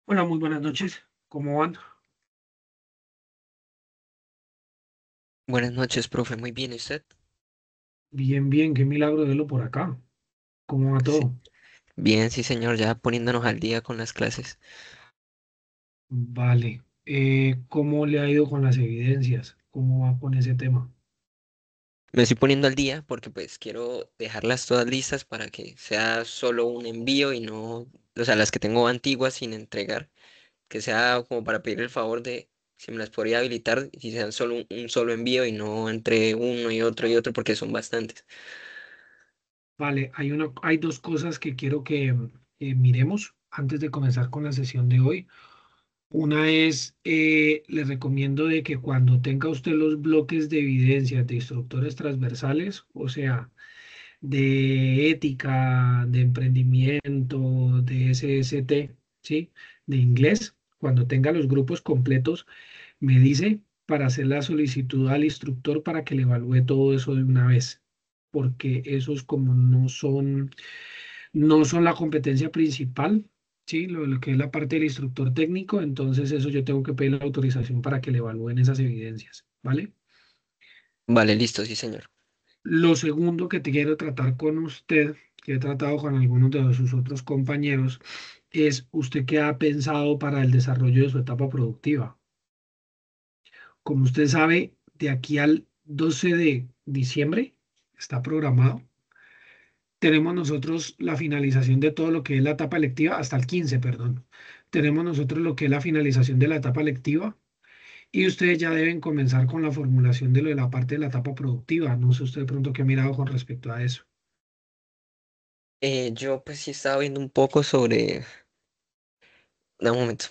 Hola, muy buenas noches. ¿Cómo van? Buenas noches, profe. Muy bien, ¿y usted? Bien, bien, qué milagro verlo por acá. ¿Cómo va Sí. todo? Bien, sí, señor, ya poniéndonos al día con las clases. Vale. ¿Cómo le ha ido con las evidencias? ¿Cómo va con ese tema? Me estoy poniendo al día porque pues quiero dejarlas todas listas para que sea solo un envío y no, o sea, las que tengo antiguas sin entregar, que sea como para pedir el favor de si me las podría habilitar y sean solo un solo envío y no entre uno y otro porque son bastantes. Vale, hay dos cosas que quiero que miremos antes de comenzar con la sesión de hoy. Una es, le recomiendo de que cuando tenga usted los bloques de evidencias de instructores transversales, o sea, de ética, de emprendimiento, de SST, ¿sí? De inglés, cuando tenga los grupos completos, me dice para hacer la solicitud al instructor para que le evalúe todo eso de una vez, porque esos como no son la competencia principal, ¿sí? Lo que es la parte del instructor técnico, entonces eso yo tengo que pedir la autorización para que le evalúen esas evidencias, ¿vale? Vale, listo, sí, señor. Lo segundo que te quiero tratar con usted, que he tratado con algunos de sus otros compañeros, es usted qué ha pensado para el desarrollo de su etapa productiva. Como usted sabe, de aquí al 12 de diciembre está programado. Tenemos nosotros la finalización de todo lo que es la etapa lectiva, hasta el 15, perdón. Tenemos nosotros lo que es la finalización de la etapa lectiva y ustedes ya deben comenzar con la formulación de lo de la parte de la etapa productiva. No sé usted de pronto qué ha mirado con respecto a eso. Yo pues sí estaba viendo un poco sobre... Dame un momento,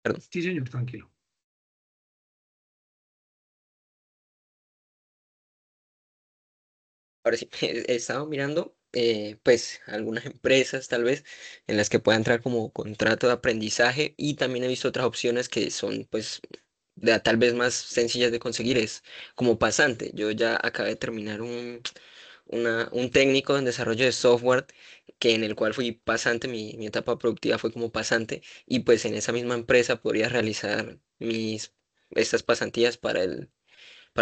perdón. Sí, señor, tranquilo. Ahora sí, he estado mirando, pues, algunas empresas tal vez en las que pueda entrar como contrato de aprendizaje y también he visto otras opciones que son, pues, tal vez más sencillas de conseguir, es como pasante. Yo ya acabé de terminar un técnico en desarrollo de software que en el cual fui pasante, mi etapa productiva fue como pasante y pues en esa misma empresa podría realizar estas pasantías para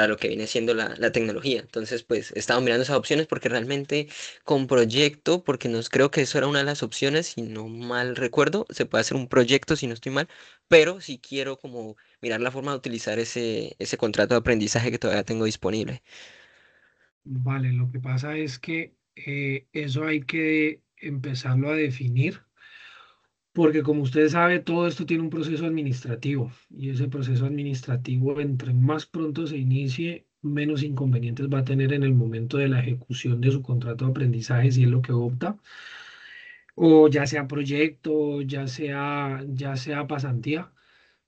lo que viene siendo la tecnología. Entonces, pues he estado mirando esas opciones porque realmente con proyecto, porque no creo que eso era una de las opciones, si no mal recuerdo, se puede hacer un proyecto si no estoy mal, pero sí quiero como mirar la forma de utilizar ese contrato de aprendizaje que todavía tengo disponible. Vale, lo que pasa es que eso hay que empezarlo a definir, porque como usted sabe, todo esto tiene un proceso administrativo y ese proceso administrativo, entre más pronto se inicie, menos inconvenientes va a tener en el momento de la ejecución de su contrato de aprendizaje, si es lo que opta, o ya sea proyecto, ya sea pasantía.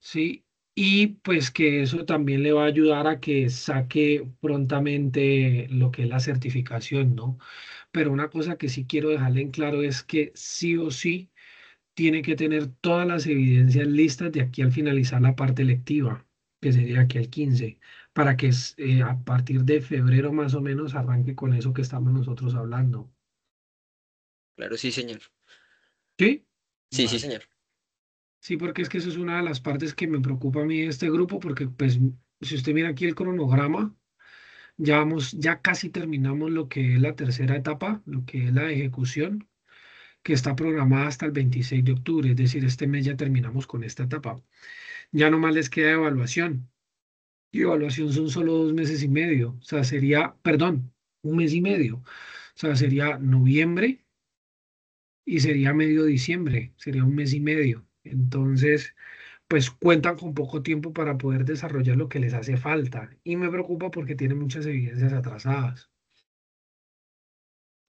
Sí, y pues que eso también le va a ayudar a que saque prontamente lo que es la certificación, ¿no? Pero una cosa que sí quiero dejarle en claro es que sí o sí tiene que tener todas las evidencias listas de aquí al finalizar la parte lectiva, que sería aquí al 15, para que a partir de febrero más o menos arranque con eso que estamos nosotros hablando. Claro, sí, señor. ¿Sí? Sí, sí, Vale. señor. Sí, porque es que eso es una de las partes que me preocupa a mí de este grupo, porque pues si usted mira aquí el cronograma, ya casi terminamos lo que es la tercera etapa, lo que es la ejecución, que está programada hasta el 26 de octubre, es decir, este mes ya terminamos con esta etapa. Ya nomás les queda evaluación, y evaluación son solo 2 meses y medio, o sea, sería, perdón, un mes y medio, o sea, sería noviembre y sería medio diciembre, sería un mes y medio. Entonces, pues cuentan con poco tiempo para poder desarrollar lo que les hace falta. Y me preocupa porque tienen muchas evidencias atrasadas.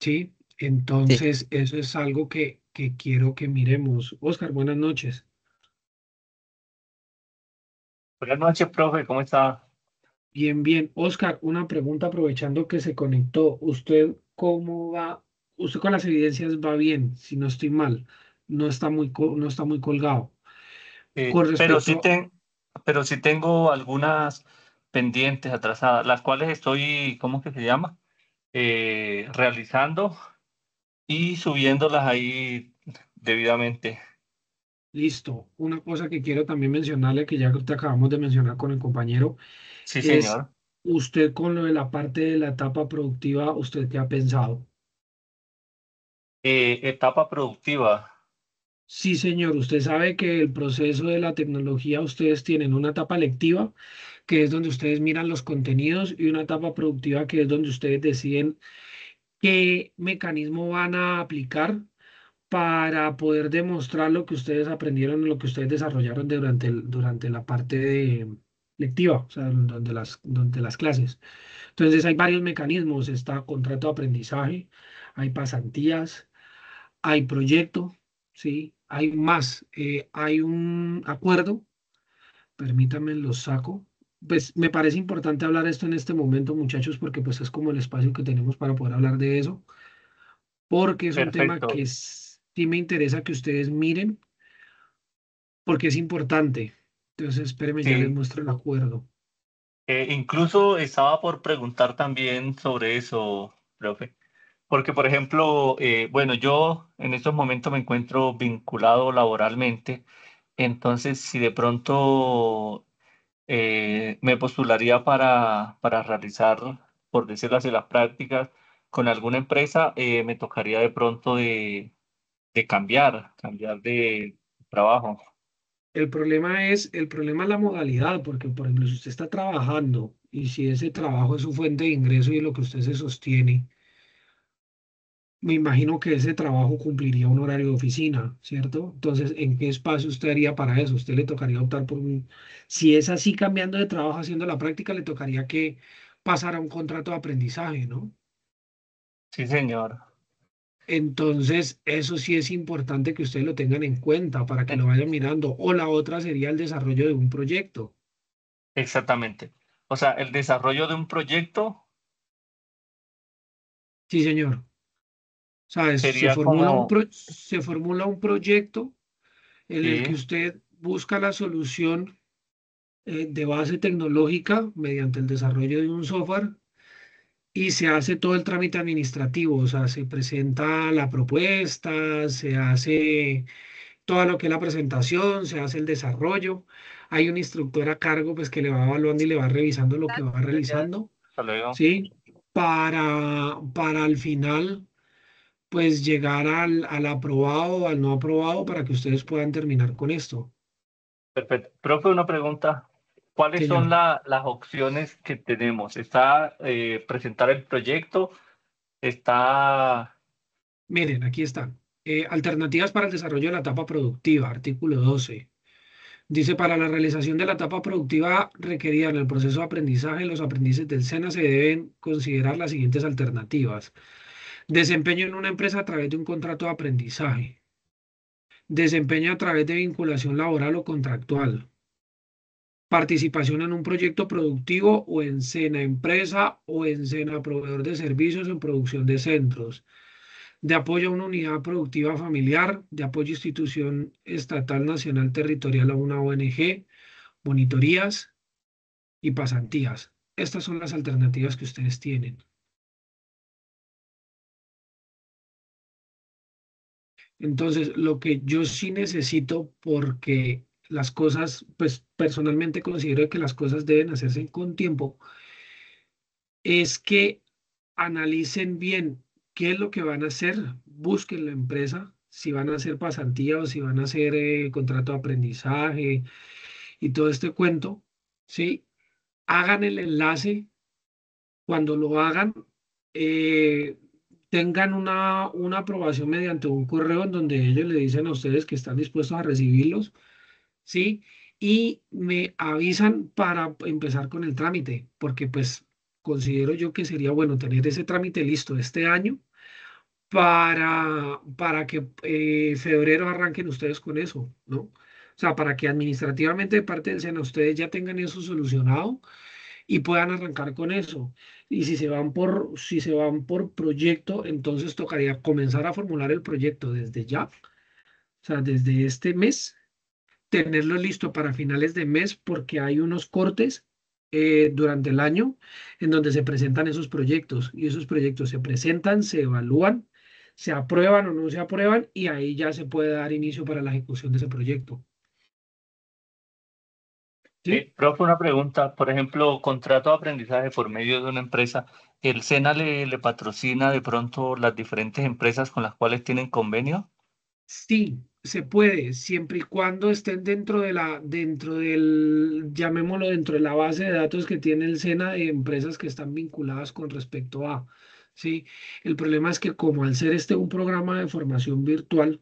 ¿Sí? Sí. Entonces, eso es algo que quiero que miremos. Oscar, buenas noches. Buenas noches, profe, ¿cómo está? Bien, bien. Oscar, una pregunta aprovechando que se conectó. ¿Usted cómo va? ¿Usted con las evidencias va bien? Si no estoy mal, no está muy colgado. Eh, Con pero sí, respecto, ten- pero sí tengo algunas pendientes atrasadas, las cuales estoy, ¿cómo que se llama? Realizando y subiéndolas ahí debidamente. Listo. Una cosa que quiero también mencionarle, que ya te acabamos de mencionar con el compañero, Sí, es señor. usted con lo de la parte de la etapa productiva, ¿usted qué ha pensado? Etapa productiva. Sí, señor, usted sabe que el proceso de la tecnología, ustedes tienen una etapa lectiva, que es donde ustedes miran los contenidos, y una etapa productiva, que es donde ustedes deciden qué mecanismo van a aplicar para poder demostrar lo que ustedes aprendieron, lo que ustedes desarrollaron durante la parte lectiva, o sea, durante las clases. Entonces, hay varios mecanismos: está contrato de aprendizaje, hay pasantías, hay proyecto, ¿sí? Hay más, hay un acuerdo, permítanme lo saco. Pues me parece importante hablar esto en este momento, muchachos, porque pues es como el espacio que tenemos para poder hablar de eso, porque es un tema que Perfecto. sí me interesa que ustedes miren, porque es importante. Entonces, espérenme, ya les Sí. muestro el acuerdo. Incluso estaba por preguntar también sobre eso, profe. Porque, por ejemplo, bueno, yo en estos momentos me encuentro vinculado laboralmente, entonces si de pronto me postularía para realizar, por decirlo así, las prácticas con alguna empresa, me tocaría de pronto de cambiar de trabajo. El problema es la modalidad, porque por ejemplo, si usted está trabajando y si ese trabajo es su fuente de ingreso y lo que usted se sostiene, me imagino que ese trabajo cumpliría un horario de oficina, ¿cierto? Entonces, ¿en qué espacio usted haría para eso? Usted le tocaría optar por un... Si es así, cambiando de trabajo, haciendo la práctica, le tocaría que pasar a un contrato de aprendizaje, ¿no? Sí, señor. Entonces, eso sí es importante que ustedes lo tengan en cuenta para que Eh, lo vayan mirando. O la otra sería el desarrollo de un proyecto. Exactamente. O sea, el desarrollo de un proyecto Sí, señor. ¿Sabes? sería como, Se formula un proyecto en el que sí, usted busca la solución de base tecnológica mediante el desarrollo de un software, y se hace todo el trámite administrativo. O sea, se presenta la propuesta, se hace todo lo que es la presentación, se hace el desarrollo. Hay un instructor a cargo, pues, que le va evaluando y le va revisando lo que va gracias. realizando, Hasta luego. ¿sí? Para al final, pues, llegar al aprobado o al no aprobado, para que ustedes puedan terminar con esto. Perfecto. Profe, una pregunta. ¿Cuáles Señor, son las opciones que tenemos? ¿Está presentar el proyecto? ¿Está... miren, aquí están. Alternativas para el desarrollo de la etapa productiva, artículo 12. Dice: para la realización de la etapa productiva requerida en el proceso de aprendizaje, los aprendices del SENA se deben considerar las siguientes alternativas: desempeño en una empresa a través de un contrato de aprendizaje, desempeño a través de vinculación laboral o contractual, participación en un proyecto productivo o en SENA empresa o en SENA proveedor de servicios en producción de centros, de apoyo a una unidad productiva familiar, de apoyo a institución estatal, nacional, territorial, a una ONG, monitorías y pasantías. Estas son las alternativas que ustedes tienen. Entonces, lo que yo sí necesito, porque las cosas, pues personalmente considero que las cosas deben hacerse con tiempo, es que analicen bien qué es lo que van a hacer, busquen la empresa, si van a hacer pasantía o si van a hacer contrato de aprendizaje y todo este cuento, ¿sí? Hagan el enlace. Cuando lo hagan, eh, tengan una aprobación mediante un correo en donde ellos le dicen a ustedes que están dispuestos a recibirlos, ¿sí? Y me avisan para empezar con el trámite, porque pues considero yo que sería bueno tener ese trámite listo este año para que febrero arranquen ustedes con eso, ¿no? O sea, para que administrativamente de parte del SENA ustedes ya tengan eso solucionado y puedan arrancar con eso. Y si se van por proyecto, entonces tocaría comenzar a formular el proyecto desde ya, o sea, desde este mes, tenerlo listo para finales de mes, porque hay unos cortes durante el año en donde se presentan esos proyectos, y esos proyectos se presentan, se evalúan, se aprueban o no se aprueban y ahí ya se puede dar inicio para la ejecución de ese proyecto. ¿Sí? Profe, una pregunta. Por ejemplo, contrato de aprendizaje por medio de una empresa. ¿El SENA le patrocina de pronto las diferentes empresas con las cuales tienen convenio? Sí, se puede, siempre y cuando estén dentro del, llamémoslo, dentro de la base de datos que tiene el SENA de empresas que están vinculadas con respecto a, sí. El problema es que como al ser este un programa de formación virtual,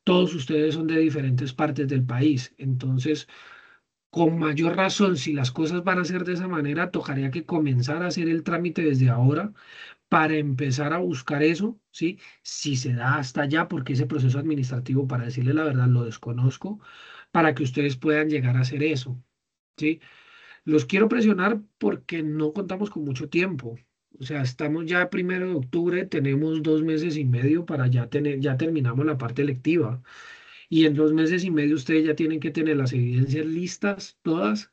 todos ustedes son de diferentes partes del país. Entonces, con mayor razón, si las cosas van a ser de esa manera, tocaría que comenzar a hacer el trámite desde ahora para empezar a buscar eso, ¿sí? Si se da hasta allá, porque ese proceso administrativo, para decirle la verdad, lo desconozco, para que ustedes puedan llegar a hacer eso, ¿sí? Los quiero presionar porque no contamos con mucho tiempo. O sea, estamos ya 1 de octubre, tenemos 2 meses y medio para ya tener, ya terminamos la parte lectiva. Y en 2 meses y medio ustedes ya tienen que tener las evidencias listas, todas.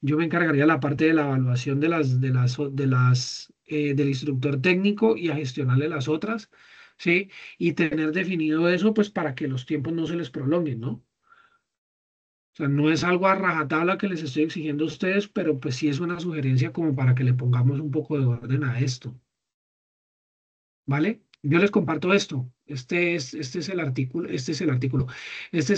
Yo me encargaría de la parte de la evaluación del instructor técnico y a gestionarle las otras, ¿sí? Y tener definido eso, pues para que los tiempos no se les prolonguen, ¿no? O sea, no es algo a rajatabla que les estoy exigiendo a ustedes, pero pues sí es una sugerencia como para que le pongamos un poco de orden a esto, ¿vale? Yo les comparto esto. Este es el artículo, este es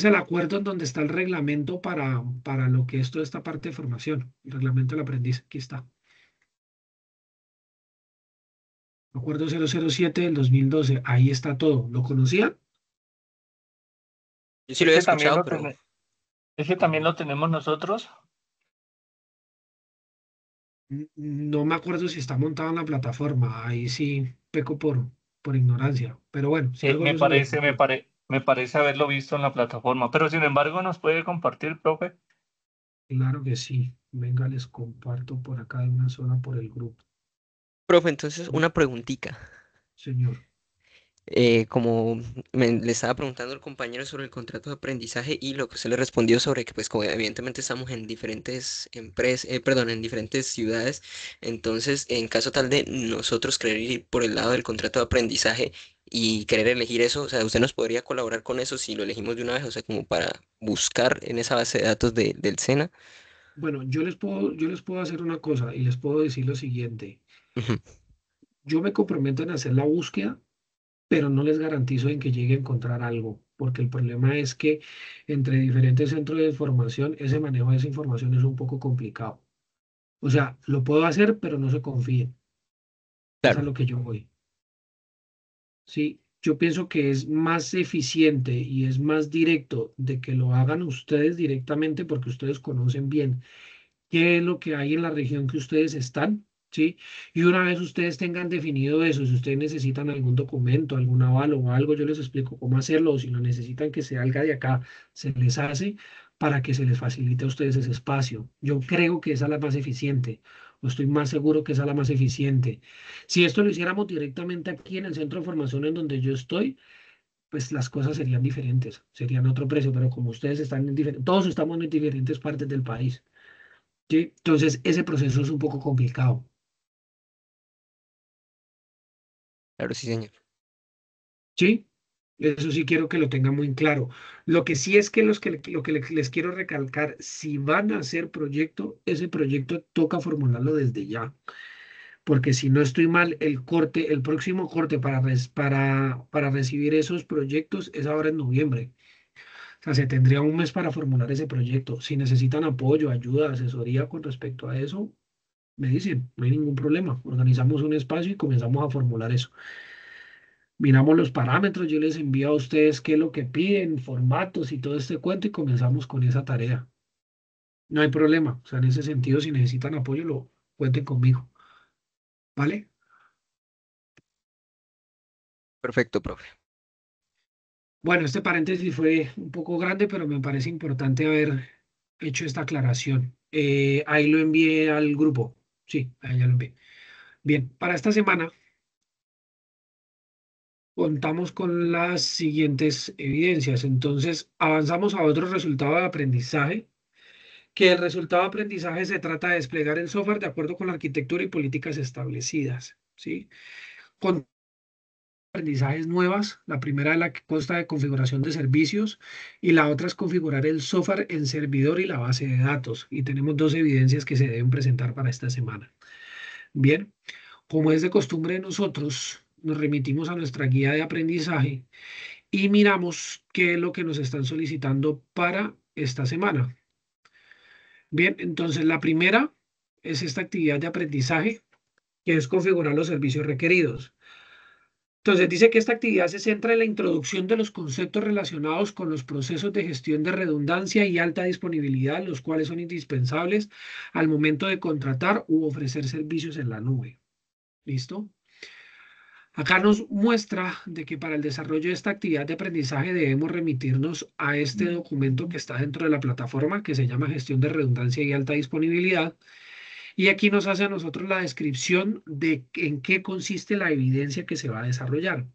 el acuerdo en donde está el reglamento para lo que es toda esta parte de formación, el reglamento del aprendiz, aquí está. Acuerdo 007 del 2012, ahí está todo. ¿Lo conocían? Yo sí lo había Ese también escuchado, lo pero ese también lo tenemos nosotros. No me acuerdo si está montado en la plataforma, ahí sí peco por ignorancia, pero bueno, si algo Me yo se lo parece, comparto. me parece haberlo visto en la plataforma, pero sin embargo nos puede compartir, profe. Claro que sí. Venga, les comparto por acá de una sola por el grupo. profe, entonces una preguntita. Señor. Como le estaba preguntando al compañero sobre el contrato de aprendizaje y lo que usted le respondió sobre que pues como evidentemente estamos en diferentes empresas, perdón, en diferentes ciudades, entonces en caso tal de nosotros querer ir por el lado del contrato de aprendizaje y querer elegir eso, o sea, usted nos podría colaborar con eso si lo elegimos de una vez, o sea, como para buscar en esa base de datos del SENA. Bueno, yo les puedo hacer una cosa y les puedo decir lo siguiente. Ujú. Yo me comprometo en hacer la búsqueda, pero no les garantizo en que llegue a encontrar algo, porque el problema es que entre diferentes centros de formación, ese manejo de esa información es un poco complicado. O sea, lo puedo hacer, pero no se confíen. Es a Claro, lo que yo voy. Sí, yo pienso que es más eficiente y es más directo de que lo hagan ustedes directamente porque ustedes conocen bien qué es lo que hay en la región que ustedes están, ¿sí? Y una vez ustedes tengan definido eso, si ustedes necesitan algún documento, algún aval o algo, yo les explico cómo hacerlo, o si lo necesitan que se salga de acá, se les hace para que se les facilite a ustedes ese espacio. Yo creo que esa es la más eficiente, o estoy más seguro que esa es la más eficiente. Si esto lo hiciéramos directamente aquí en el centro de formación en donde yo estoy, pues las cosas serían diferentes, serían otro precio, pero como ustedes están en todos estamos en diferentes partes del país. ¿Sí? Entonces, ese proceso es un poco complicado, claro, sí, señor. ¿sí? Eso sí quiero que lo tengan muy claro. Lo que sí es que les quiero recalcar, si van a hacer proyecto, ese proyecto toca formularlo desde ya, porque si no estoy mal, el próximo corte para recibir esos proyectos es ahora en noviembre. O sea, se tendría un mes para formular ese proyecto. Si necesitan apoyo, ayuda, asesoría con respecto a eso, me dicen, no hay ningún problema. Organizamos un espacio y comenzamos a formular eso. Miramos los parámetros, yo les envío a ustedes qué es lo que piden, formatos y todo este cuento y comenzamos con esa tarea. No hay problema, o sea, en ese sentido, si necesitan apoyo, lo cuenten conmigo, ¿vale? Perfecto, profe. Bueno, este paréntesis fue un poco grande, pero me parece importante haber hecho esta aclaración. Ahí lo envié al grupo, sí, ahí ya lo envié. Bien, para esta semana contamos con las siguientes evidencias. Entonces, avanzamos a otro resultado de aprendizaje que el resultado de aprendizaje se trata de desplegar el software de acuerdo con la arquitectura y políticas establecidas, ¿sí? Con aprendizajes nuevas. La primera es la que consta de configuración de servicios y la otra es configurar el software en servidor y la base de datos. Y tenemos dos evidencias que se deben presentar para esta semana. Bien, como es de costumbre nosotros, nos remitimos a nuestra guía de aprendizaje y miramos qué es lo que nos están solicitando para esta semana. Bien, entonces la primera es esta actividad de aprendizaje, que es configurar los servicios requeridos. Entonces dice que esta actividad se centra en la introducción de los conceptos relacionados con los procesos de gestión de redundancia y alta disponibilidad, los cuales son indispensables al momento de contratar u ofrecer servicios en la nube. ¿Listo? Acá nos muestra de que para el desarrollo de esta actividad de aprendizaje debemos remitirnos a este documento que está dentro de la plataforma que se llama Gestión de Redundancia y Alta Disponibilidad. Y aquí nos hace a nosotros la descripción de en qué consiste la evidencia que se va a desarrollar.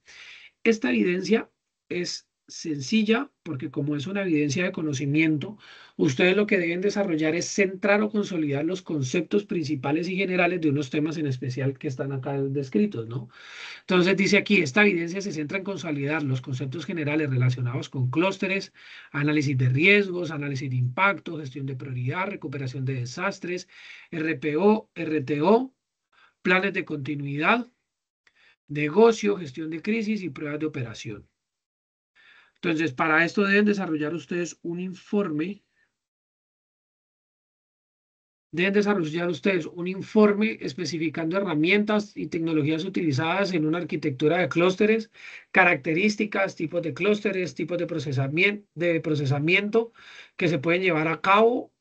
Esta evidencia es sencilla porque como es una evidencia de conocimiento, ustedes lo que deben desarrollar es centrar o consolidar los conceptos principales y generales de unos temas en especial que están acá descritos, ¿no? Entonces dice aquí, esta evidencia se centra en consolidar los conceptos generales relacionados con clústeres, análisis de riesgos, análisis de impacto, gestión de prioridad, recuperación de desastres, RPO, RTO, planes de continuidad, negocio, gestión de crisis y pruebas de operación. Entonces, para esto deben desarrollar ustedes un informe. Deben desarrollar ustedes un informe especificando herramientas y tecnologías utilizadas en una arquitectura de clústeres, características, tipos de clústeres, tipos de procesamiento que se pueden llevar a cabo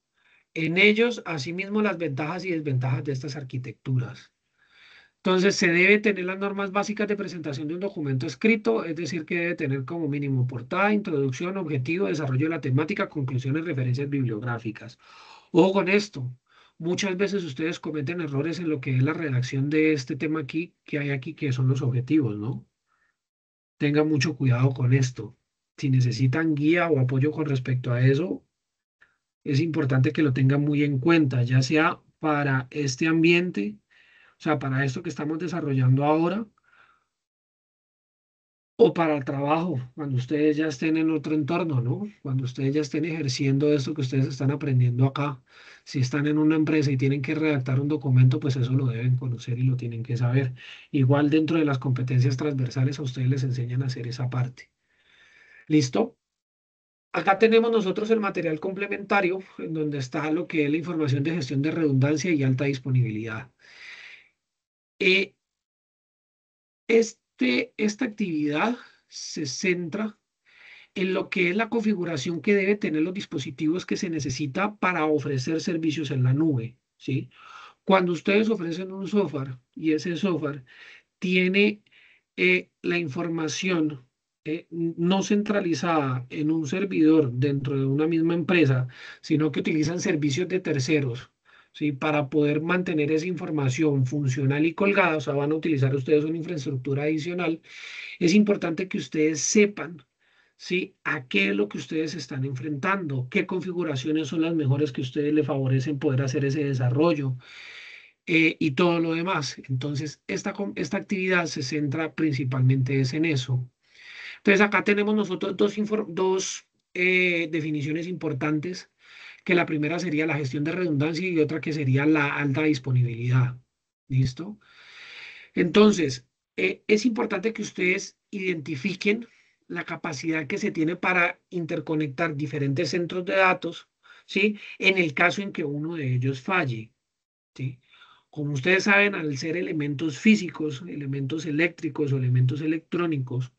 en ellos, asimismo las ventajas y desventajas de estas arquitecturas. Entonces, se debe tener las normas básicas de presentación de un documento escrito, es decir, que debe tener como mínimo portada, introducción, objetivo, desarrollo de la temática, conclusiones, referencias bibliográficas. Ojo con esto. Muchas veces ustedes cometen errores en lo que es la redacción de este tema aquí, que hay aquí, que son los objetivos, ¿no? Tengan mucho cuidado con esto. Si necesitan guía o apoyo con respecto a eso, es importante que lo tengan muy en cuenta, ya sea para este ambiente, o sea, para esto que estamos desarrollando ahora, o para el trabajo, cuando ustedes ya estén en otro entorno, ¿no? Cuando ustedes ya estén ejerciendo esto que ustedes están aprendiendo acá. Si están en una empresa y tienen que redactar un documento, pues eso lo deben conocer y lo tienen que saber. Igual dentro de las competencias transversales a ustedes les enseñan a hacer esa parte. ¿Listo? Acá tenemos nosotros el material complementario, en donde está lo que es la información de gestión de redundancia y alta disponibilidad. Eh, esta actividad se centra en lo que es la configuración que debe tener los dispositivos que se necesita para ofrecer servicios en la nube, ¿sí? Cuando ustedes ofrecen un software y ese software tiene la información no centralizada en un servidor dentro de una misma empresa, sino que utilizan servicios de terceros, ¿sí? Para poder mantener esa información funcional y colgada, o sea, van a utilizar ustedes una infraestructura adicional, es importante que ustedes sepan, ¿sí? A qué es lo que ustedes están enfrentando, qué configuraciones son las mejores que ustedes le favorecen poder hacer ese desarrollo y todo lo demás. Entonces, esta actividad se centra principalmente es en eso. Entonces, acá tenemos nosotros dos definiciones importantes, que la primera sería la gestión de redundancia y otra que sería la alta disponibilidad. ¿Listo? Entonces, es importante que ustedes identifiquen la capacidad que se tiene para interconectar diferentes centros de datos, ¿sí? En el caso en que uno de ellos falle, ¿sí? Como ustedes saben, al ser elementos físicos, elementos eléctricos o elementos electrónicos,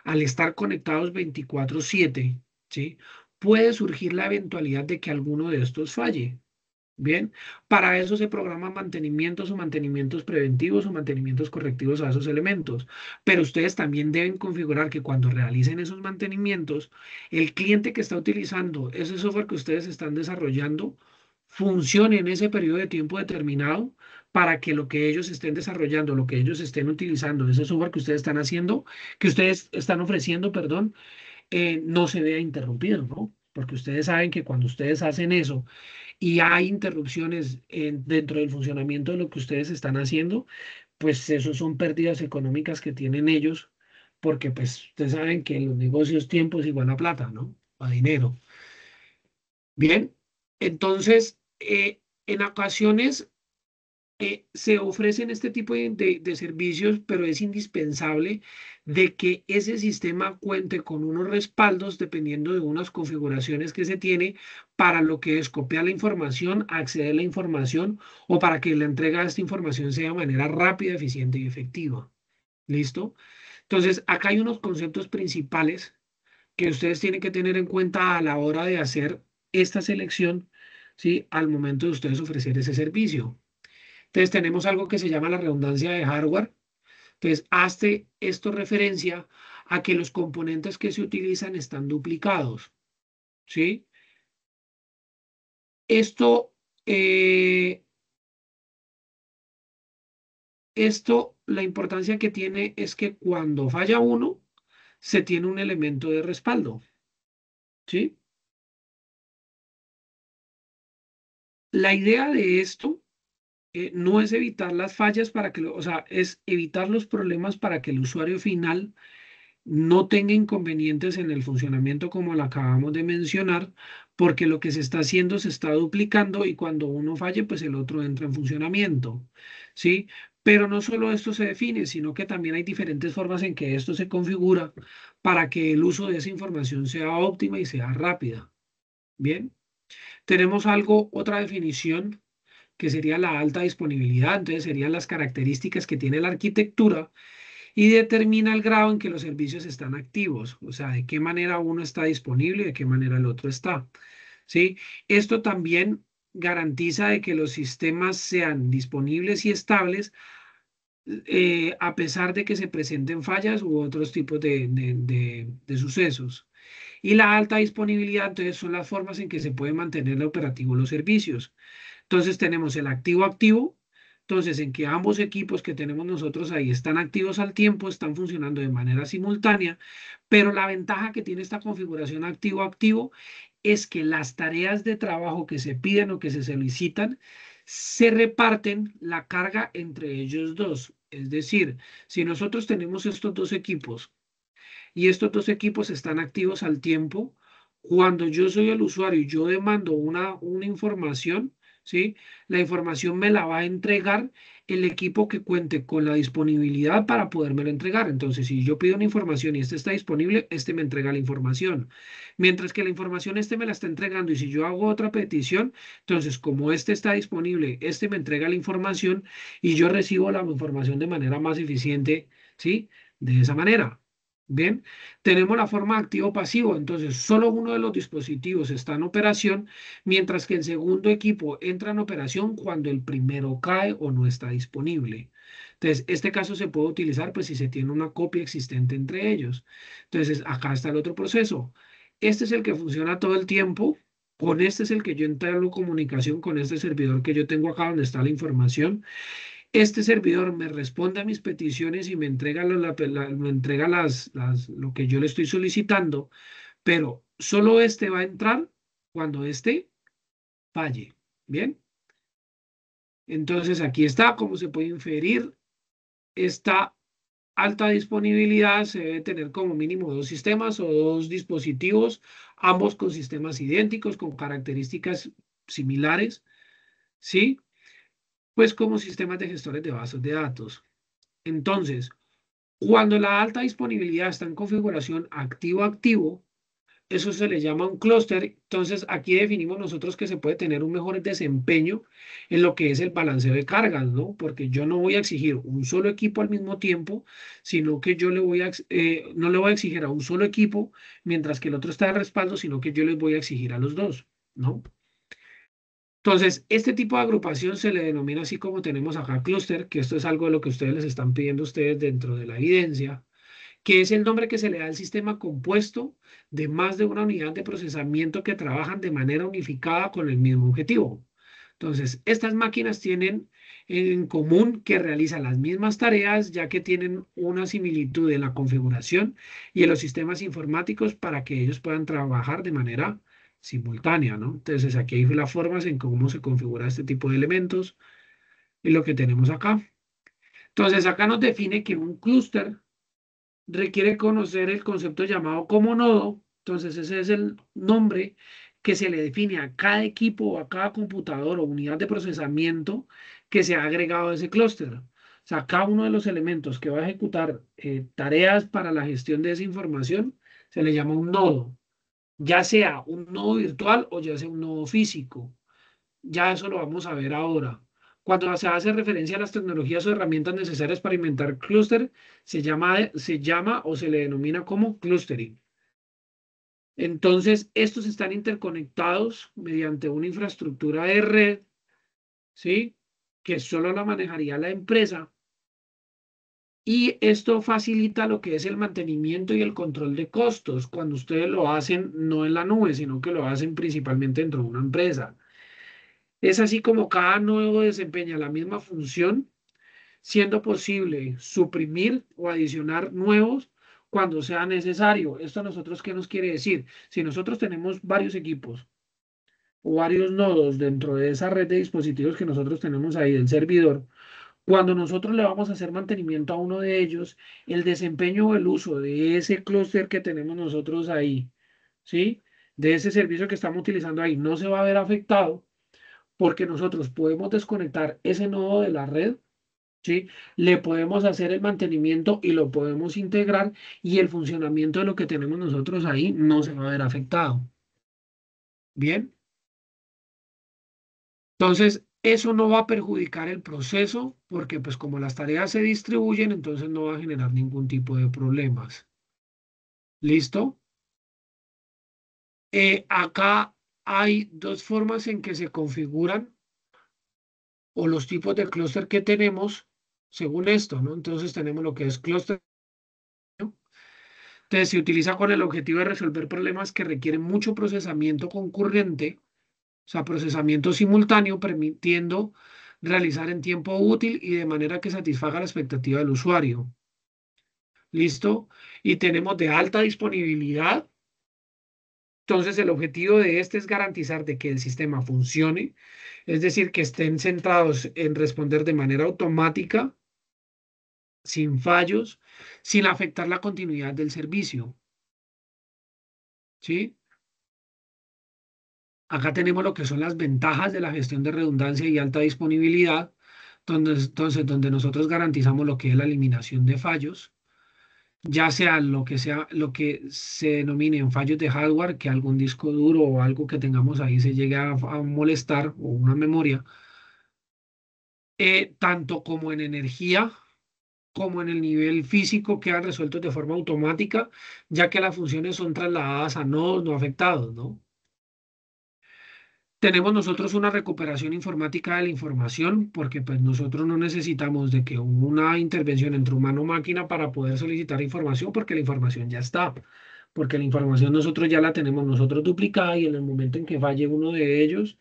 al estar conectados 24/7, ¿sí? Puede surgir la eventualidad de que alguno de estos falle. Bien, para eso se programan mantenimientos preventivos o mantenimientos correctivos a esos elementos. Pero ustedes también deben configurar que cuando realicen esos mantenimientos, el cliente que está utilizando ese software que ustedes están desarrollando funcione en ese periodo de tiempo determinado para que lo que ellos estén desarrollando, lo que ellos estén utilizando, ese software que ustedes están haciendo, que ustedes están ofreciendo, perdón, no se vea interrumpido, ¿no? Porque ustedes saben que cuando ustedes hacen eso, y hay interrupciones dentro del funcionamiento de lo que ustedes están haciendo, pues eso son pérdidas económicas que tienen ellos, porque pues ustedes saben que en los negocios tiempo es igual a plata, ¿no? A dinero. Bien, entonces, en ocasiones se ofrecen este tipo de servicios, pero es indispensable de que ese sistema cuente con unos respaldos dependiendo de unas configuraciones que se tiene para lo que es copiar la información, acceder a la información o para que la entrega de esta información sea de manera rápida, eficiente y efectiva. ¿Listo? Entonces, acá hay unos conceptos principales que ustedes tienen que tener en cuenta a la hora de hacer esta selección, ¿sí? Al momento de ustedes ofrecer ese servicio. Entonces tenemos algo que se llama la redundancia de hardware. Entonces, hazte esto referencia a que los componentes que se utilizan están duplicados, ¿sí? Esto, eh, la importancia que tiene es que cuando falla uno, se tiene un elemento de respaldo, ¿sí? La idea de esto no es evitar las fallas para que, o sea, es evitar los problemas para que el usuario final no tenga inconvenientes en el funcionamiento como lo acabamos de mencionar, porque lo que se está haciendo se está duplicando y cuando uno falle, pues el otro entra en funcionamiento, ¿sí? Pero no solo esto se define, sino que también hay diferentes formas en que esto se configura para que el uso de esa información sea óptima y sea rápida. Bien, tenemos algo, otra definición que sería la alta disponibilidad, entonces serían las características que tiene la arquitectura y determina el grado en que los servicios están activos, o sea, de qué manera uno está disponible y de qué manera el otro está, ¿sí? Esto también garantiza de que los sistemas sean disponibles y estables a pesar de que se presenten fallas u otros tipos de sucesos. Y la alta disponibilidad, entonces, son las formas en que se pueden mantener operativos los servicios. Entonces tenemos el activo-activo, entonces en que ambos equipos que tenemos nosotros ahí están activos al tiempo, están funcionando de manera simultánea, pero la ventaja que tiene esta configuración activo-activo es que las tareas de trabajo que se piden o que se solicitan se reparten la carga entre ellos dos. Es decir, si nosotros tenemos estos dos equipos y estos dos equipos están activos al tiempo, cuando yo soy el usuario y yo demando una información, ¿sí? La información me la va a entregar el equipo que cuente con la disponibilidad para podérmelo entregar. Entonces, si yo pido una información y este está disponible, este me entrega la información. Mientras que la información este me la está entregando y si yo hago otra petición, entonces como este está disponible, este me entrega la información y yo recibo la información de manera más eficiente, ¿sí? De esa manera. Bien, tenemos la forma activo-pasivo, entonces solo uno de los dispositivos está en operación, mientras que el segundo equipo entra en operación cuando el primero cae o no está disponible. Entonces, este caso se puede utilizar pues si se tiene una copia existente entre ellos. Entonces, acá está el otro proceso. Este es el que funciona todo el tiempo. Con este es el que yo entablo comunicación con este servidor que yo tengo acá donde está la información. Este servidor me responde a mis peticiones y me entrega, me entrega lo que yo le estoy solicitando, pero solo este va a entrar cuando este falle. Bien, entonces aquí está, como se puede inferir, esta alta disponibilidad se debe tener como mínimo dos sistemas o dos dispositivos, ambos con sistemas idénticos, con características similares, ¿sí? Pues como sistemas de gestores de bases de datos. Entonces, cuando la alta disponibilidad está en configuración activo-activo, eso se le llama un clúster. Entonces, aquí definimos nosotros que se puede tener un mejor desempeño en lo que es el balanceo de cargas, ¿no? Porque yo no voy a exigir un solo equipo al mismo tiempo, sino que yo no le voy a exigir a un solo equipo mientras que el otro está de respaldo, sino que yo les voy a exigir a los dos, ¿no? Entonces, este tipo de agrupación se le denomina así como tenemos acá clúster, que esto es algo de lo que ustedes les están pidiendo a ustedes dentro de la evidencia, que es el nombre que se le da al sistema compuesto de más de una unidad de procesamiento que trabajan de manera unificada con el mismo objetivo. Entonces, estas máquinas tienen en común que realizan las mismas tareas, ya que tienen una similitud en la configuración y en los sistemas informáticos para que ellos puedan trabajar de manera simultánea, ¿no? Entonces, aquí hay las formas en cómo se configura este tipo de elementos y lo que tenemos acá. Entonces, acá nos define que un clúster requiere conocer el concepto llamado como nodo. Entonces, ese es el nombre que se le define a cada equipo o a cada computador o unidad de procesamiento que se ha agregado a ese clúster. O sea, cada uno de los elementos que va a ejecutar tareas para la gestión de esa información se le llama un nodo, ya sea un nodo virtual o ya sea un nodo físico. Ya eso lo vamos a ver ahora. Cuando se hace referencia a las tecnologías o herramientas necesarias para inventar clúster, se llama o se le denomina como clustering. Entonces, estos están interconectados mediante una infraestructura de red, ¿sí? Que solo la manejaría la empresa. Y esto facilita lo que es el mantenimiento y el control de costos cuando ustedes lo hacen no en la nube, sino que lo hacen principalmente dentro de una empresa. Es así como cada nodo desempeña la misma función, siendo posible suprimir o adicionar nuevos cuando sea necesario. ¿Esto a nosotros qué nos quiere decir? Si nosotros tenemos varios equipos o varios nodos dentro de esa red de dispositivos que nosotros tenemos ahí del servidor, cuando nosotros le vamos a hacer mantenimiento a uno de ellos, el desempeño o el uso de ese clúster que tenemos nosotros ahí, ¿sí? De ese servicio que estamos utilizando ahí, no se va a ver afectado porque nosotros podemos desconectar ese nodo de la red, ¿sí? Le podemos hacer el mantenimiento y lo podemos integrar y el funcionamiento de lo que tenemos nosotros ahí no se va a ver afectado. Bien, entonces eso no va a perjudicar el proceso porque pues como las tareas se distribuyen, entonces no va a generar ningún tipo de problemas. ¿Listo? Acá hay dos formas en que se configuran o los tipos de clúster que tenemos según esto, ¿no? Entonces tenemos lo que es clúster. Entonces, se utiliza con el objetivo de resolver problemas que requieren mucho procesamiento concurrente, o sea, procesamiento simultáneo, permitiendo realizar en tiempo útil y de manera que satisfaga la expectativa del usuario. ¿Listo? Y tenemos de alta disponibilidad. Entonces, el objetivo de este es garantizar de que el sistema funcione, es decir, que estén centrados en responder de manera automática, sin fallos, sin afectar la continuidad del servicio. ¿Sí? Acá tenemos lo que son las ventajas de la gestión de redundancia y alta disponibilidad, donde nosotros garantizamos lo que es la eliminación de fallos, ya sea lo que se denomine en fallos de hardware, que algún disco duro o algo que tengamos ahí se llegue a molestar o una memoria, tanto como en energía como en el nivel físico quedan resueltos de forma automática, ya que las funciones son trasladadas a nodos no afectados, ¿no? Tenemos nosotros una recuperación informática de la información porque pues nosotros no necesitamos de que una intervención entre humano o máquina para poder solicitar información porque la información ya está, porque la información nosotros ya la tenemos nosotros duplicada y en el momento en que falle uno de ellos,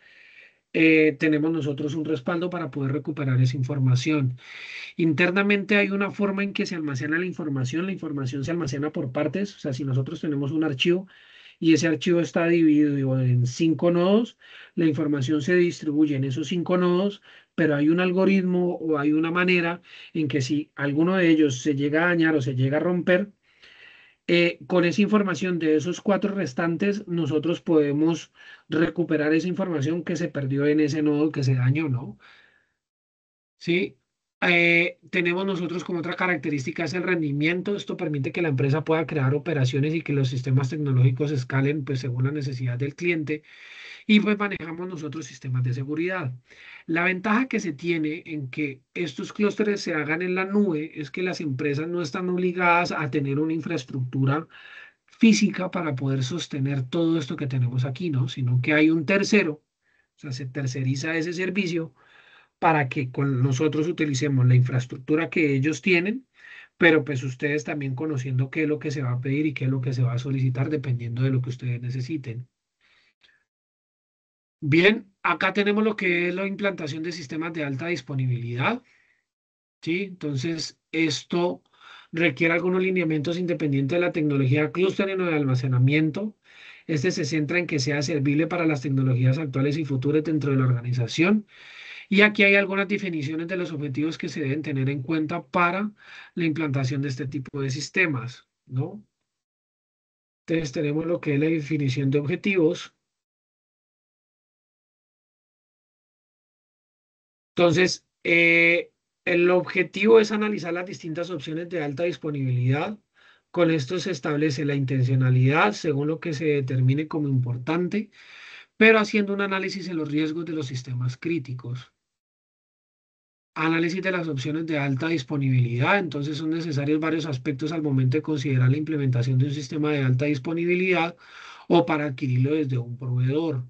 tenemos nosotros un respaldo para poder recuperar esa información. Internamente hay una forma en que se almacena la información se almacena por partes, o sea, si nosotros tenemos un archivo y ese archivo está dividido en 5 nodos, la información se distribuye en esos 5 nodos, pero hay un algoritmo o hay una manera en que si alguno de ellos se llega a dañar o se llega a romper, con esa información de esos 4 restantes, nosotros podemos recuperar esa información que se perdió en ese nodo que se dañó, ¿no? Sí, tenemos nosotros como otra característica es el rendimiento. Esto permite que la empresa pueda crear operaciones y que los sistemas tecnológicos escalen pues, según la necesidad del cliente y pues manejamos nosotros sistemas de seguridad. La ventaja que se tiene en que estos clústeres se hagan en la nube es que las empresas no están obligadas a tener una infraestructura física para poder sostener todo esto que tenemos aquí, ¿no? Sino que hay un tercero, o sea, se terceriza ese servicio para que con nosotros utilicemos la infraestructura que ellos tienen, pero pues ustedes también conociendo qué es lo que se va a pedir y qué es lo que se va a solicitar dependiendo de lo que ustedes necesiten. Bien, acá tenemos lo que es la implantación de sistemas de alta disponibilidad, ¿sí? Entonces, esto requiere algunos lineamientos independientes de la tecnología clustering o de almacenamiento. Este se centra en que sea servible para las tecnologías actuales y futuras dentro de la organización. Y aquí hay algunas definiciones de los objetivos que se deben tener en cuenta para la implantación de este tipo de sistemas, ¿no? Entonces tenemos lo que es la definición de objetivos. Entonces, el objetivo es analizar las distintas opciones de alta disponibilidad. Con esto se establece la intencionalidad según lo que se determine como importante, pero haciendo un análisis de los riesgos de los sistemas críticos. Análisis de las opciones de alta disponibilidad. Entonces son necesarios varios aspectos al momento de considerar la implementación de un sistema de alta disponibilidad o para adquirirlo desde un proveedor.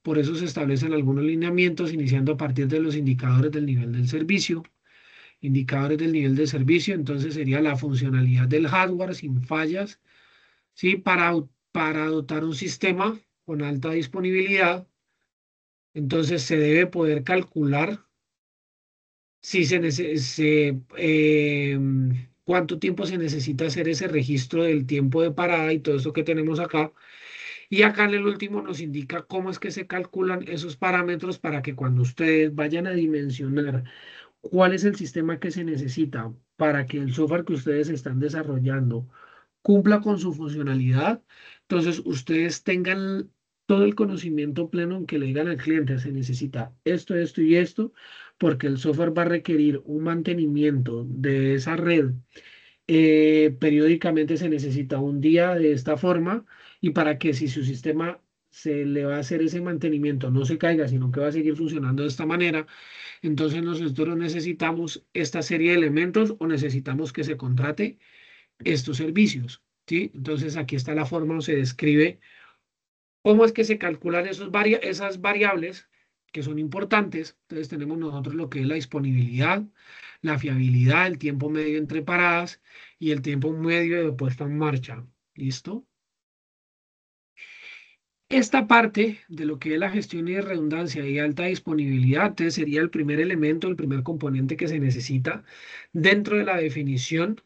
Por eso se establecen algunos lineamientos iniciando a partir de los indicadores del nivel del servicio. Indicadores del nivel de servicio, entonces sería la funcionalidad del hardware sin fallas, ¿sí? Para dotar un sistema con alta disponibilidad, entonces se debe poder calcular si cuánto tiempo se necesita hacer ese registro del tiempo de parada y todo esto que tenemos acá. Y acá en el último nos indica cómo es que se calculan esos parámetros para que cuando ustedes vayan a dimensionar cuál es el sistema que se necesita para que el software que ustedes están desarrollando cumpla con su funcionalidad. Entonces, ustedes tengan todo el conocimiento pleno en que le digan al cliente, se necesita esto, esto y esto, porque el software va a requerir un mantenimiento de esa red. Periódicamente se necesita un día de esta forma y para que si su sistema se le va a hacer ese mantenimiento, no se caiga, sino que va a seguir funcionando de esta manera, entonces nosotros necesitamos esta serie de elementos o necesitamos que se contrate estos servicios, ¿sí? Entonces aquí está la forma donde se describe cómo es que se calculan esas variables que son importantes. Entonces tenemos nosotros lo que es la disponibilidad, la fiabilidad, el tiempo medio entre paradas y el tiempo medio de puesta en marcha. ¿Listo? Esta parte de lo que es la gestión y de redundancia y alta disponibilidad, entonces sería el primer elemento, el primer componente que se necesita dentro de la definición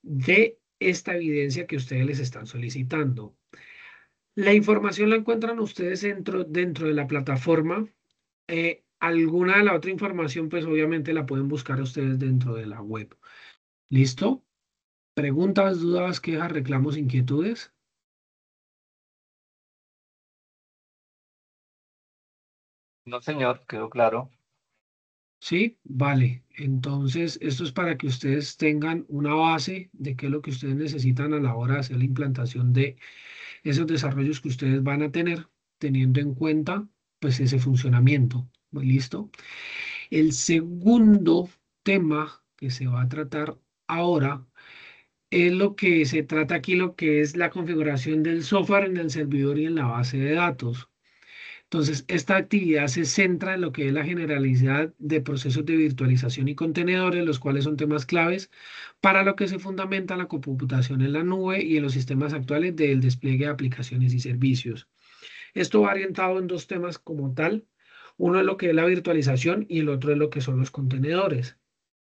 de esta evidencia que ustedes les están solicitando. La información la encuentran ustedes dentro de la plataforma. Alguna de la otra información, pues obviamente la pueden buscar ustedes dentro de la web. ¿Listo? ¿Preguntas, dudas, quejas, reclamos, inquietudes? No, señor, quedó claro. Sí, vale. Entonces, esto es para que ustedes tengan una base de qué es lo que ustedes necesitan a la hora de hacer la implantación de esos desarrollos que ustedes van a tener, teniendo en cuenta, pues, ese funcionamiento. ¿Listo? El segundo tema que se va a tratar ahora es lo que se trata aquí, lo que es la configuración del software en el servidor y en la base de datos. Entonces, esta actividad se centra en lo que es la generalidad de procesos de virtualización y contenedores, los cuales son temas claves para lo que se fundamenta la computación en la nube y en los sistemas actuales del despliegue de aplicaciones y servicios. Esto va orientado en dos temas como tal. Uno es lo que es la virtualización y el otro es lo que son los contenedores.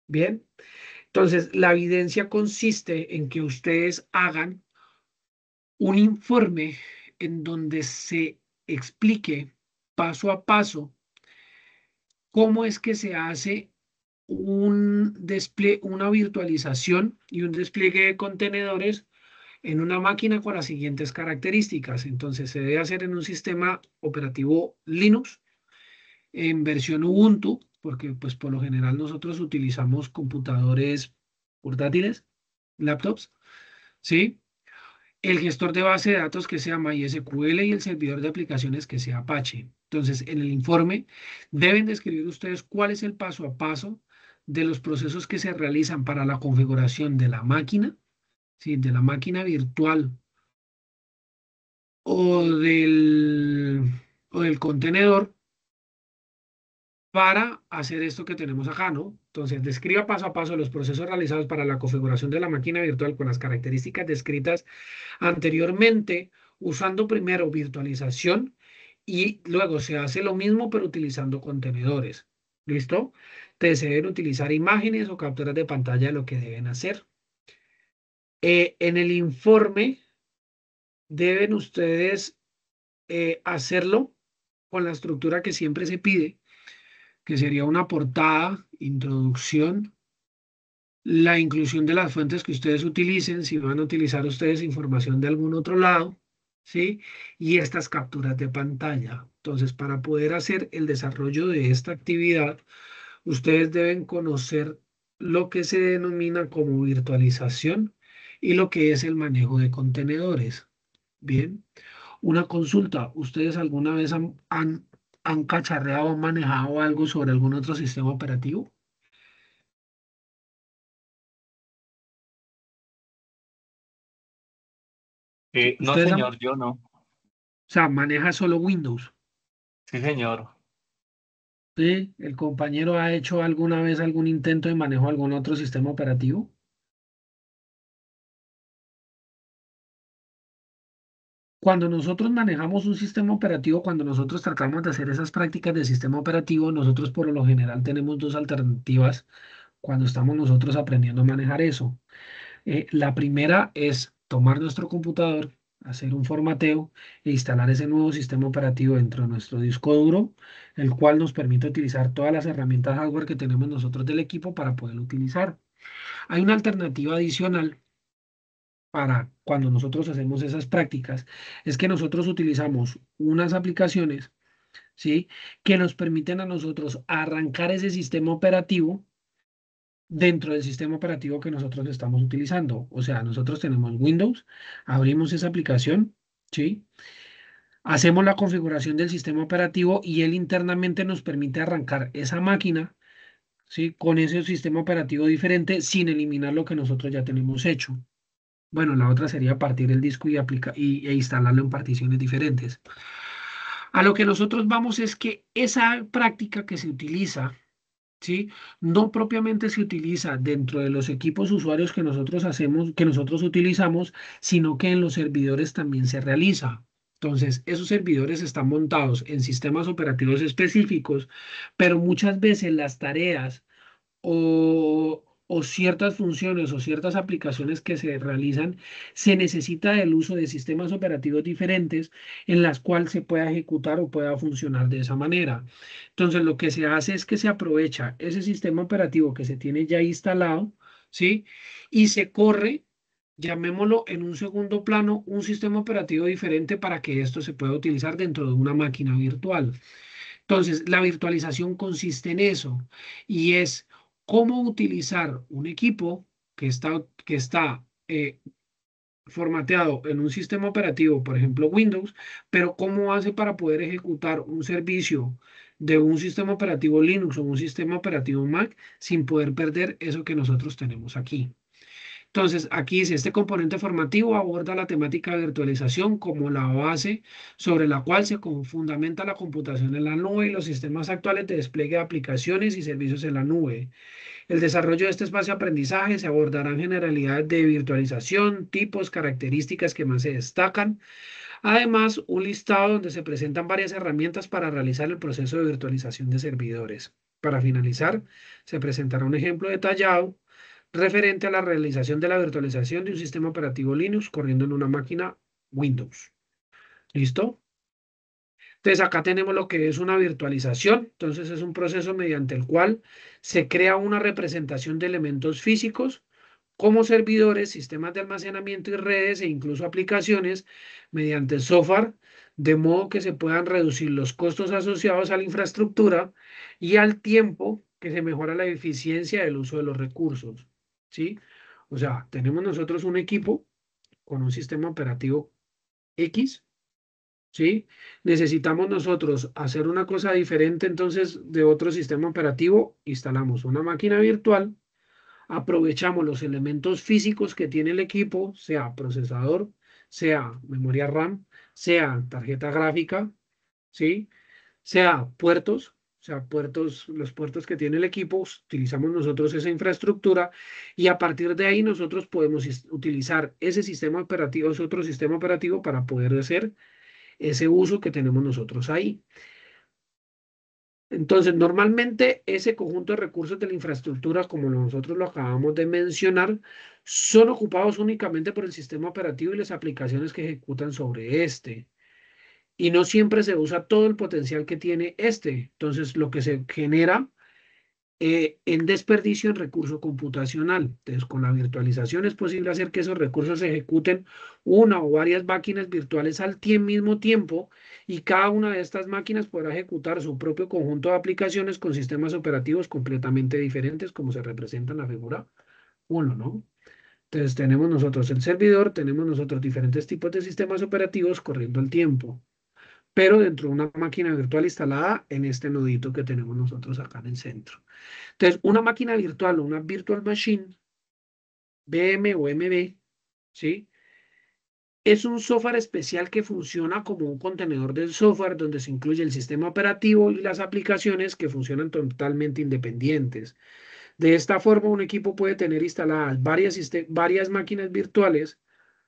Bien, entonces la evidencia consiste en que ustedes hagan un informe en donde se explique paso a paso cómo es que se hace una virtualización y un despliegue de contenedores en una máquina con las siguientes características. Entonces, se debe hacer en un sistema operativo Linux en versión Ubuntu, porque pues por lo general nosotros utilizamos computadores portátiles, laptops, ¿sí? El gestor de base de datos que sea MySQL y el servidor de aplicaciones que sea Apache. Entonces, en el informe deben describir ustedes cuál es el paso a paso de los procesos que se realizan para la configuración de la máquina, ¿sí? De la máquina virtual o del contenedor para hacer esto que tenemos acá, ¿no? Entonces, describa paso a paso los procesos realizados para la configuración de la máquina virtual con las características descritas anteriormente, usando primero virtualización y luego se hace lo mismo pero utilizando contenedores. ¿Listo? Entonces, se deben utilizar imágenes o capturas de pantalla de lo que deben hacer. En el informe deben ustedes hacerlo con la estructura que siempre se pide. que sería una portada, introducción, la inclusión de las fuentes que ustedes utilicen, si van a utilizar ustedes información de algún otro lado, ¿sí? Y estas capturas de pantalla. Entonces, para poder hacer el desarrollo de esta actividad, ustedes deben conocer lo que se denomina como virtualización y lo que es el manejo de contenedores. Bien, una consulta. ¿Ustedes alguna vez han cacharreado o manejado algo sobre algún otro sistema operativo? No, Ustedes han, señor, yo no. o sea, maneja solo Windows. Sí, señor. ¿Sí? ¿El compañero ha hecho alguna vez algún intento de manejo de algún otro sistema operativo? Cuando nosotros manejamos un sistema operativo, cuando nosotros tratamos de hacer esas prácticas de sistema operativo, nosotros por lo general tenemos dos alternativas cuando estamos nosotros aprendiendo a manejar eso. La primera es tomar nuestro computador, hacer un formateo e instalar ese nuevo sistema operativo dentro de nuestro disco duro, el cual nos permite utilizar todas las herramientas hardware que tenemos nosotros del equipo para poderlo utilizar. Hay una alternativa adicional para cuando nosotros hacemos esas prácticas, es que nosotros utilizamos unas aplicaciones, ¿sí? Que nos permiten a nosotros arrancar ese sistema operativo dentro del sistema operativo que nosotros estamos utilizando. O sea, nosotros tenemos Windows, abrimos esa aplicación, ¿sí? Hacemos la configuración del sistema operativo y él internamente nos permite arrancar esa máquina, ¿sí? Con ese sistema operativo diferente sin eliminar lo que nosotros ya tenemos hecho. Bueno, la otra sería partir el disco e instalarlo en particiones diferentes. A lo que nosotros vamos es que esa práctica que se utiliza, ¿sí? No propiamente se utiliza dentro de los equipos usuarios que nosotros hacemos, que nosotros utilizamos, sino que en los servidores también se realiza. Entonces, esos servidores están montados en sistemas operativos específicos, pero muchas veces las tareas o ciertas funciones o ciertas aplicaciones que se realizan, se necesita el uso de sistemas operativos diferentes en las cuales se pueda ejecutar o pueda funcionar de esa manera. Entonces, lo que se hace es que se aprovecha ese sistema operativo que se tiene ya instalado, ¿sí? Y se corre, llamémoslo en un segundo plano, un sistema operativo diferente para que esto se pueda utilizar dentro de una máquina virtual. Entonces, la virtualización consiste en eso y es cómo utilizar un equipo que está formateado en un sistema operativo, por ejemplo Windows, pero cómo hace para poder ejecutar un servicio de un sistema operativo Linux o un sistema operativo Mac sin poder perder eso que nosotros tenemos aquí. Entonces, aquí dice, este componente formativo aborda la temática de virtualización como la base sobre la cual se fundamenta la computación en la nube y los sistemas actuales de despliegue de aplicaciones y servicios en la nube. El desarrollo de este espacio de aprendizaje se abordarán generalidades de virtualización, tipos, características que más se destacan. Además, un listado donde se presentan varias herramientas para realizar el proceso de virtualización de servidores. Para finalizar, se presentará un ejemplo detallado referente a la realización de la virtualización de un sistema operativo Linux corriendo en una máquina Windows. ¿Listo? Entonces acá tenemos lo que es una virtualización. Entonces es un proceso mediante el cual se crea una representación de elementos físicos como servidores, sistemas de almacenamiento y redes e incluso aplicaciones mediante software, de modo que se puedan reducir los costos asociados a la infraestructura y al tiempo que se mejora la eficiencia del uso de los recursos. ¿Sí? O sea, tenemos nosotros un equipo con un sistema operativo X. ¿Sí? Necesitamos nosotros hacer una cosa diferente entonces de otro sistema operativo, instalamos una máquina virtual, aprovechamos los elementos físicos que tiene el equipo, sea procesador, sea memoria RAM, sea tarjeta gráfica, ¿sí? Sea puertos, los puertos que tiene el equipo, utilizamos nosotros esa infraestructura y a partir de ahí nosotros podemos utilizar ese sistema operativo, ese otro sistema operativo para poder hacer ese uso que tenemos nosotros ahí. Entonces, normalmente ese conjunto de recursos de la infraestructura, como nosotros lo acabamos de mencionar, son ocupados únicamente por el sistema operativo y las aplicaciones que ejecutan sobre este. y no siempre se usa todo el potencial que tiene este. Entonces, lo que se genera en desperdicio en recurso computacional. Entonces, con la virtualización es posible hacer que esos recursos se ejecuten una o varias máquinas virtuales al mismo tiempo y cada una de estas máquinas podrá ejecutar su propio conjunto de aplicaciones con sistemas operativos completamente diferentes, como se representa en la figura 1, ¿no? Entonces, tenemos nosotros el servidor, tenemos nosotros diferentes tipos de sistemas operativos corriendo al tiempo, pero dentro de una máquina virtual instalada en este nodito que tenemos nosotros acá en el centro. Entonces, una máquina virtual o una virtual machine, VM o MB, ¿sí? Es un software especial que funciona como un contenedor del software donde se incluye el sistema operativo y las aplicaciones que funcionan totalmente independientes. De esta forma, un equipo puede tener instaladas varias máquinas virtuales,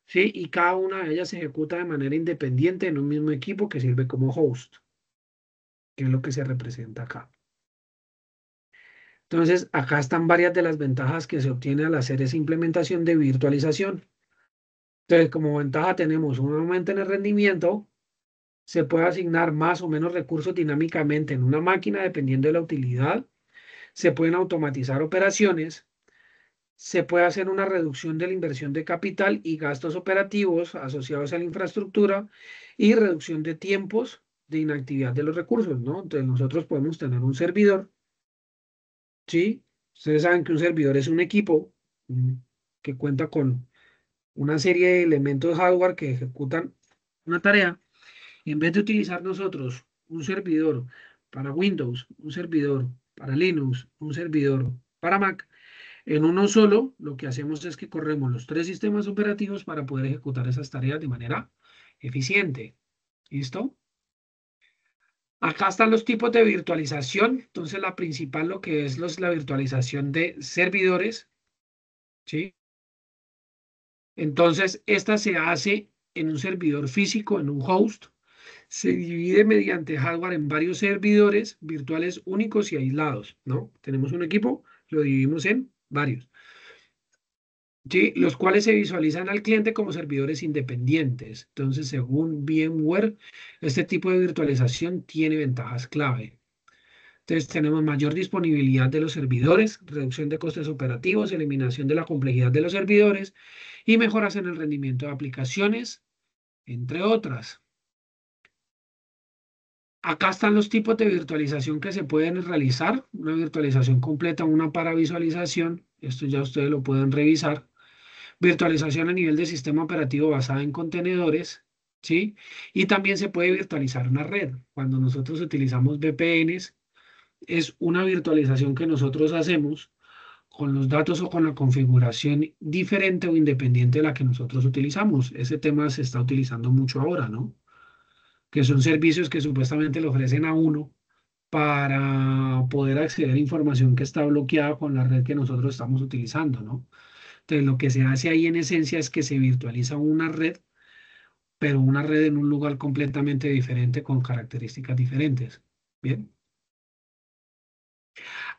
¿sí? Y cada una de ellas se ejecuta de manera independiente en un mismo equipo que sirve como host, que es lo que se representa acá. Entonces, acá están varias de las ventajas que se obtiene al hacer esa implementación de virtualización. Entonces, como ventaja tenemos un aumento en el rendimiento, se puede asignar más o menos recursos dinámicamente en una máquina dependiendo de la utilidad, se pueden automatizar operaciones, se puede hacer una reducción de la inversión de capital y gastos operativos asociados a la infraestructura y reducción de tiempos de inactividad de los recursos, ¿no? Entonces, nosotros podemos tener un servidor, ¿sí? Ustedes saben que un servidor es un equipo mm, que cuenta con una serie de elementos hardware que ejecutan una tarea. En vez de utilizar nosotros un servidor para Windows, un servidor para Linux, un servidor para Mac, en uno solo, lo que hacemos es que corremos los tres sistemas operativos para poder ejecutar esas tareas de manera eficiente. ¿Listo? Acá están los tipos de virtualización. Entonces, la principal, lo que es la virtualización de servidores, ¿sí? Entonces, esta se hace en un servidor físico, en un host. Se divide mediante hardware en varios servidores virtuales únicos y aislados, ¿no? Tenemos un equipo, lo dividimos en varios, ¿sí? Los cuales se visualizan al cliente como servidores independientes. Entonces, según VMware, este tipo de virtualización tiene ventajas clave. Entonces, tenemos mayor disponibilidad de los servidores, reducción de costes operativos, eliminación de la complejidad de los servidores y mejoras en el rendimiento de aplicaciones, entre otras. Acá están los tipos de virtualización que se pueden realizar. Una virtualización completa, una para visualización. Esto ya ustedes lo pueden revisar. Virtualización a nivel de sistema operativo basada en contenedores, ¿sí? Y también se puede virtualizar una red. Cuando nosotros utilizamos VPNs, es una virtualización que nosotros hacemos con los datos o con la configuración diferente o independiente de la que nosotros utilizamos. Ese tema se está utilizando mucho ahora, ¿no? Que son servicios que supuestamente le ofrecen a uno para poder acceder a información que está bloqueada con la red que nosotros estamos utilizando, ¿no? Entonces, lo que se hace ahí en esencia es que se virtualiza una red, pero una red en un lugar completamente diferente con características diferentes. Bien.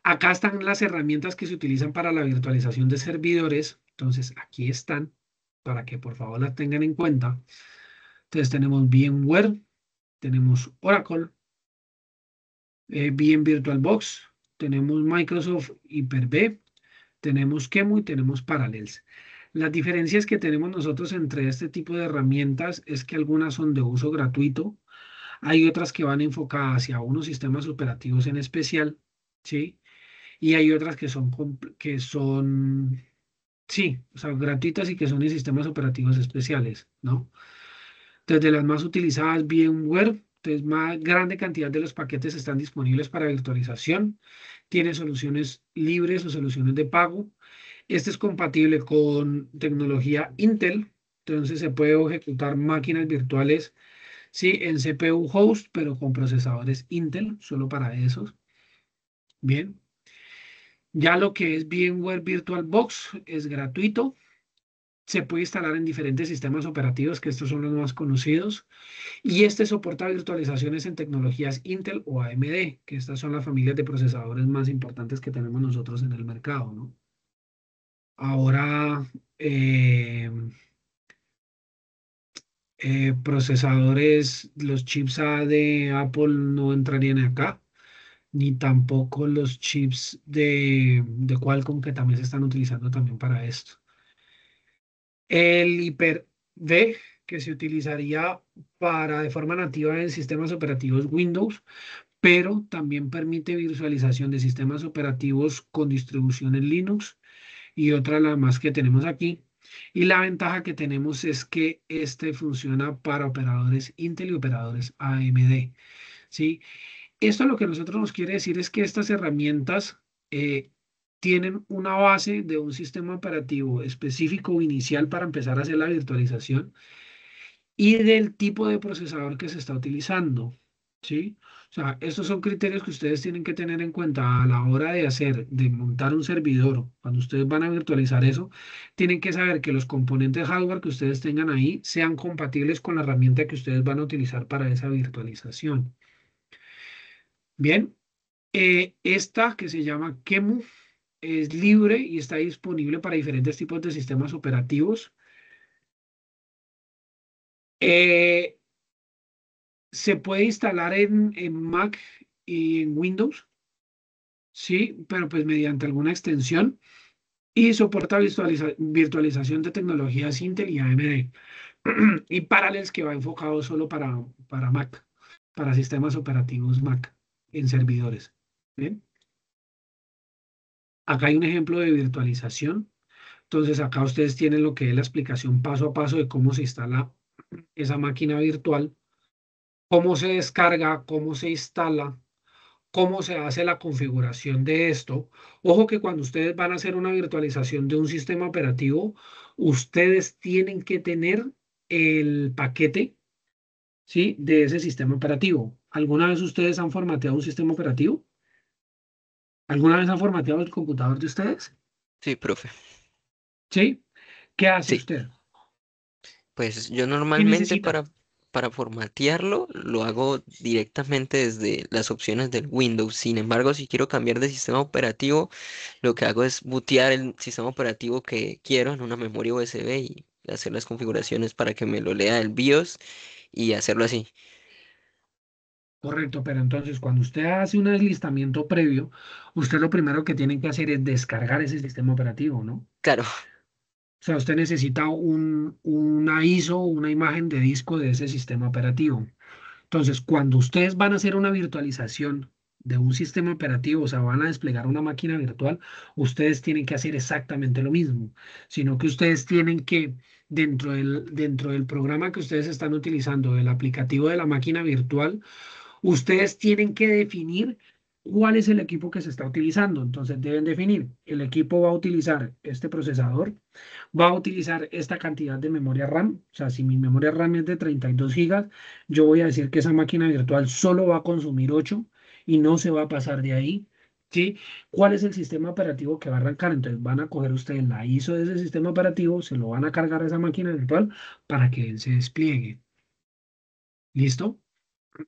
Acá están las herramientas que se utilizan para la virtualización de servidores. Entonces, aquí están para que por favor las tengan en cuenta. Entonces, tenemos VMware, tenemos Oracle, VM VirtualBox, tenemos Microsoft Hyper-V, tenemos Qemu y tenemos Parallels. Las diferencias que tenemos nosotros entre este tipo de herramientas es que algunas son de uso gratuito, hay otras que van enfocadas hacia unos sistemas operativos en especial, ¿sí? Y hay otras que son, sí, o sea, gratuitas y que son en sistemas operativos especiales, ¿no? Desde las más utilizadas, VMware, entonces más grande cantidad de los paquetes están disponibles para virtualización, tiene soluciones libres o soluciones de pago. Este es compatible con tecnología Intel, entonces se puede ejecutar máquinas virtuales, sí, en CPU host, pero con procesadores Intel, solo para esos. Bien, ya lo que es VMware VirtualBox es gratuito, se puede instalar en diferentes sistemas operativos, que estos son los más conocidos, y este soporta virtualizaciones en tecnologías Intel o AMD, que estas son las familias de procesadores más importantes que tenemos nosotros en el mercado, ¿no? Ahora, Procesadores, los chips A de Apple no entrarían acá, ni tampoco los chips de Qualcomm que también se están utilizando también para esto. El Hyper-V que se utilizaría para de forma nativa en sistemas operativos Windows, pero también permite visualización de sistemas operativos con distribución en Linux y otra la más que tenemos aquí. Y la ventaja que tenemos es que este funciona para operadores Intel y operadores AMD, ¿sí? Esto lo que nosotros nos quiere decir es que estas herramientas tienen una base de un sistema operativo específico o inicial para empezar a hacer la virtualización y del tipo de procesador que se está utilizando, ¿sí? O sea, estos son criterios que ustedes tienen que tener en cuenta a la hora de hacer, de montar un servidor. Cuando ustedes van a virtualizar eso, tienen que saber que los componentes hardware que ustedes tengan ahí sean compatibles con la herramienta que ustedes van a utilizar para esa virtualización. Bien, esta que se llama Qemu es libre y está disponible para diferentes tipos de sistemas operativos. Eh, Se puede instalar en Mac y en Windows, sí, pero pues mediante alguna extensión y soporta virtualización de tecnologías Intel y AMD y Parallels que va enfocado solo para Mac, para sistemas operativos Mac en servidores. Bien, acá hay un ejemplo de virtualización. Entonces acá ustedes tienen lo que es la explicación paso a paso de cómo se instala esa máquina virtual, cómo se descarga, cómo se instala, cómo se hace la configuración de esto. Ojo que cuando ustedes van a hacer una virtualización de un sistema operativo, ustedes tienen que tener el paquete, ¿sí? De ese sistema operativo. ¿Alguna vez ustedes han formateado un sistema operativo? ¿Alguna vez han formateado el computador de ustedes? Sí, profe. ¿Sí? ¿Qué hace Sí. usted? Pues yo ¿Qué normalmente necesita? para formatearlo lo hago directamente desde las opciones del Windows. Sin embargo, si quiero cambiar de sistema operativo, lo que hago es bootear el sistema operativo que quiero en una memoria USB y hacer las configuraciones para que me lo lea el BIOS y hacerlo así. Correcto, pero entonces cuando usted hace un deslistamiento previo, usted lo primero que tiene que hacer es descargar ese sistema operativo, ¿no? Claro, O sea, usted necesita una ISO, una imagen de disco de ese sistema operativo. Entonces, cuando ustedes van a hacer una virtualización de un sistema operativo, o sea, van a desplegar una máquina virtual, ustedes tienen que hacer exactamente lo mismo, sino que ustedes tienen que, dentro del programa que ustedes están utilizando, del aplicativo de la máquina virtual, ustedes tienen que definir cuál es el equipo que se está utilizando. Entonces deben definir, el equipo va a utilizar este procesador, va a utilizar esta cantidad de memoria RAM. O sea, si mi memoria RAM es de 32 gigas, yo voy a decir que esa máquina virtual solo va a consumir 8 y no se va a pasar de ahí. ¿Sí? ¿Cuál es el sistema operativo que va a arrancar? Entonces van a coger ustedes la ISO de ese sistema operativo, se lo van a cargar a esa máquina virtual para que él se despliegue. ¿Listo?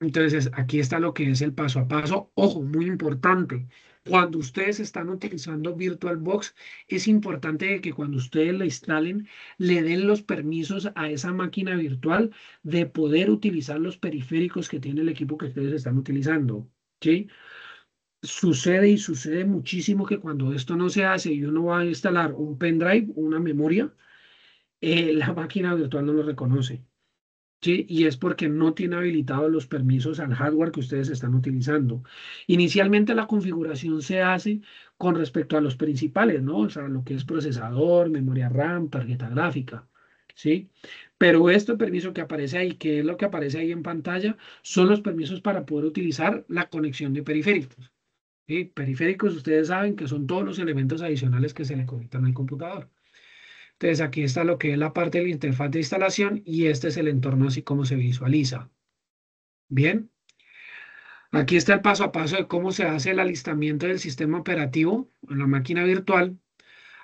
Entonces, aquí está lo que es el paso a paso. Ojo, muy importante. Cuando ustedes están utilizando VirtualBox, es importante que cuando ustedes la instalen, le den los permisos a esa máquina virtual de poder utilizar los periféricos que tiene el equipo que ustedes están utilizando. ¿Sí? Sucede y sucede muchísimo que cuando esto no se hace y uno va a instalar un pendrive, una memoria, la máquina virtual no lo reconoce. Sí, y es porque no tiene habilitados los permisos al hardware que ustedes están utilizando. Inicialmente la configuración se hace con respecto a los principales, ¿no? O sea, lo que es procesador, memoria RAM, tarjeta gráfica, ¿sí? Pero este permiso que aparece ahí, que es lo que aparece ahí en pantalla, son los permisos para poder utilizar la conexión de periféricos. ¿Sí? Periféricos, ustedes saben que son todos los elementos adicionales que se le conectan al computador. Entonces aquí está lo que es la parte de la interfaz de instalación y este es el entorno así como se visualiza. Bien, aquí está el paso a paso de cómo se hace el alistamiento del sistema operativo en la máquina virtual.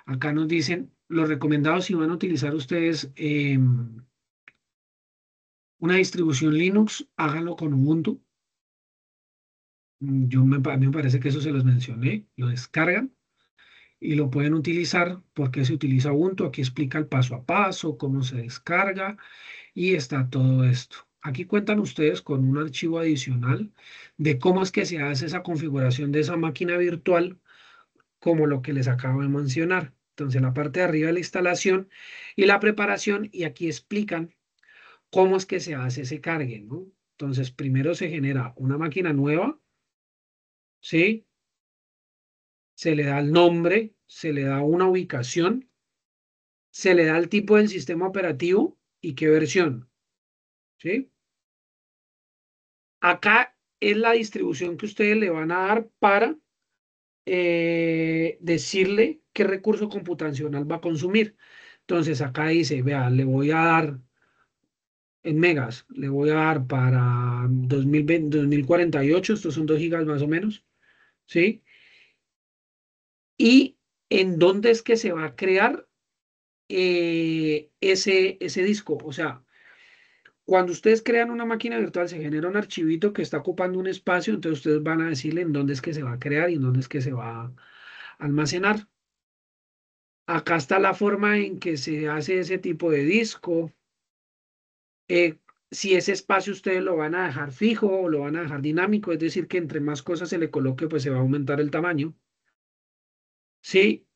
Acá nos dicen los recomendados si van a utilizar ustedes una distribución Linux, háganlo con Ubuntu. A mí me parece que eso se los mencioné, lo descargan y lo pueden utilizar. ¿Por qué se utiliza Ubuntu? Aquí explica el paso a paso, cómo se descarga y está todo esto. Aquí cuentan ustedes con un archivo adicional de cómo es que se hace esa configuración de esa máquina virtual, como lo que les acabo de mencionar. Entonces, la parte de arriba de la instalación y la preparación, y aquí explican cómo es que se hace ese cargue, ¿no? Entonces, primero se genera una máquina nueva, ¿sí? Se le da el nombre, se le da una ubicación, se le da el tipo del sistema operativo y qué versión, ¿sí? Acá es la distribución que ustedes le van a dar para decirle qué recurso computacional va a consumir. Entonces acá dice, vea, le voy a dar en megas, le voy a dar para 2020, 2048, estos son 2 gigas más o menos, ¿sí? Y en dónde es que se va a crear ese disco. O sea, cuando ustedes crean una máquina virtual, se genera un archivito que está ocupando un espacio, entonces ustedes van a decirle en dónde es que se va a crear y en dónde es que se va a almacenar. Acá está la forma en que se hace ese tipo de disco. Eh, si ese espacio ustedes lo van a dejar fijo o lo van a dejar dinámico, es decir, que entre más cosas se le coloque, pues se va a aumentar el tamaño. Sí,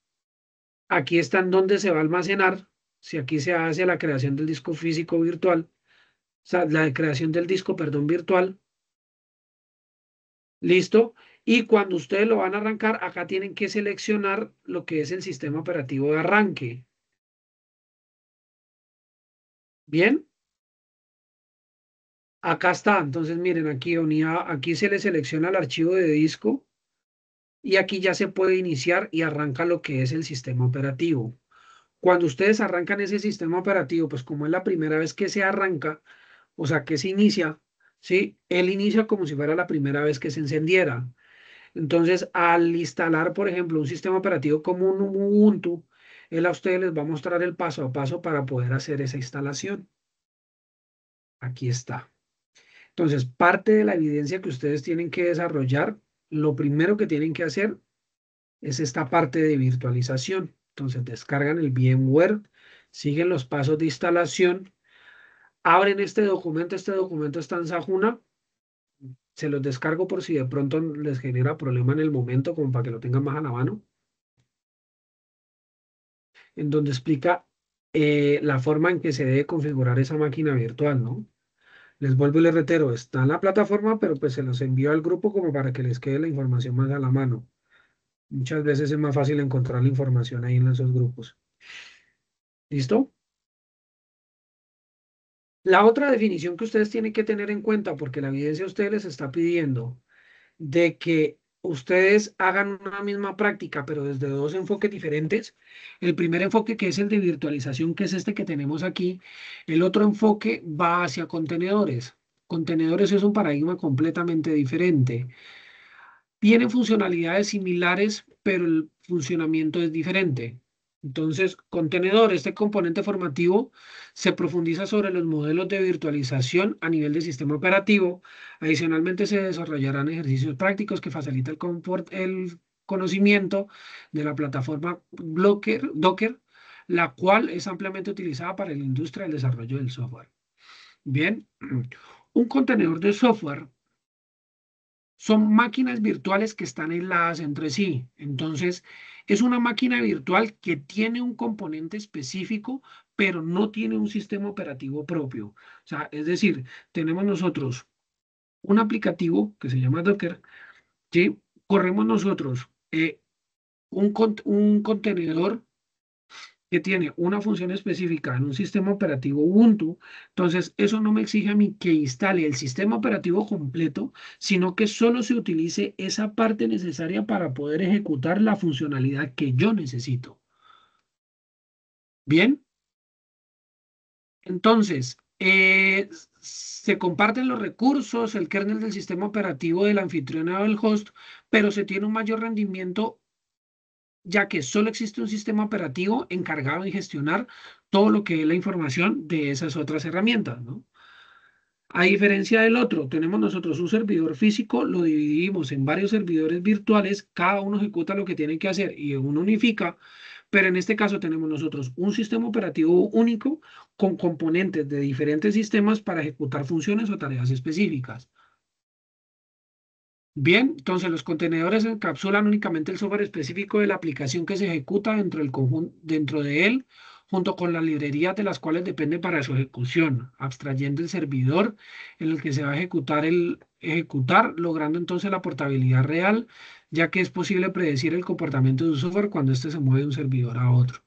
aquí está en dónde se va a almacenar. Si aquí se hace la creación del disco físico virtual, o sea, la creación del disco, perdón, virtual. ¿Listo? Y cuando ustedes lo van a arrancar, acá tienen que seleccionar lo que es el sistema operativo de arranque. Bien, acá está. Entonces, miren, aquí unidad, aquí se le selecciona el archivo de disco y aquí ya se puede iniciar y arranca lo que es el sistema operativo. Cuando ustedes arrancan ese sistema operativo, pues como es la primera vez que se arranca, o sea, que se inicia, ¿sí? Él inicia como si fuera la primera vez que se encendiera. Entonces, al instalar, por ejemplo, un sistema operativo como un Ubuntu, él a ustedes les va a mostrar el paso a paso para poder hacer esa instalación. Aquí está. Entonces, parte de la evidencia que ustedes tienen que desarrollar, lo primero que tienen que hacer es esta parte de virtualización. Entonces, descargan el VMware, siguen los pasos de instalación, abren este documento está en Sajuna, se los descargo por si de pronto les genera problema en el momento, como para que lo tengan más a la mano, en donde explica la forma en que se debe configurar esa máquina virtual, ¿no? Les vuelvo y les reitero, está en la plataforma, pero pues se los envío al grupo como para que les quede la información más a la mano. Muchas veces es más fácil encontrar la información ahí en esos grupos. ¿Listo? La otra definición que ustedes tienen que tener en cuenta, porque la evidencia a ustedes les está pidiendo de que ustedes hagan una misma práctica, pero desde dos enfoques diferentes. El primer enfoque, que es el de virtualización, que es este que tenemos aquí. El otro enfoque va hacia contenedores. Contenedores es un paradigma completamente diferente. Tienen funcionalidades similares, pero el funcionamiento es diferente. Entonces, contenedor, este componente formativo, se profundiza sobre los modelos de virtualización a nivel de sistema operativo. Adicionalmente, se desarrollarán ejercicios prácticos que facilitan el conocimiento de la plataforma Docker, la cual es ampliamente utilizada para la industria del desarrollo del software. Bien, un contenedor de software son máquinas virtuales que están aisladas entre sí. Entonces, es una máquina virtual que tiene un componente específico, pero no tiene un sistema operativo propio. O sea, es decir, tenemos nosotros un aplicativo que se llama Docker, que corremos nosotros un contenedor que tiene una función específica en un sistema operativo Ubuntu. Entonces, eso no me exige a mí que instale el sistema operativo completo, sino que solo se utilice esa parte necesaria para poder ejecutar la funcionalidad que yo necesito. Bien, entonces, se comparten los recursos, el kernel del sistema operativo del anfitrión o del host, pero se tiene un mayor rendimiento ya que solo existe un sistema operativo encargado de gestionar todo lo que es la información de esas otras herramientas, ¿no? A diferencia del otro, tenemos nosotros un servidor físico, lo dividimos en varios servidores virtuales, cada uno ejecuta lo que tiene que hacer y uno unifica, pero en este caso tenemos nosotros un sistema operativo único con componentes de diferentes sistemas para ejecutar funciones o tareas específicas. Bien, entonces los contenedores encapsulan únicamente el software específico de la aplicación que se ejecuta dentro del conjunto, dentro de él, junto con las librerías de las cuales depende para su ejecución, abstrayendo el servidor en el que se va a ejecutar, logrando entonces la portabilidad real, ya que es posible predecir el comportamiento de un software cuando éste se mueve de un servidor a otro.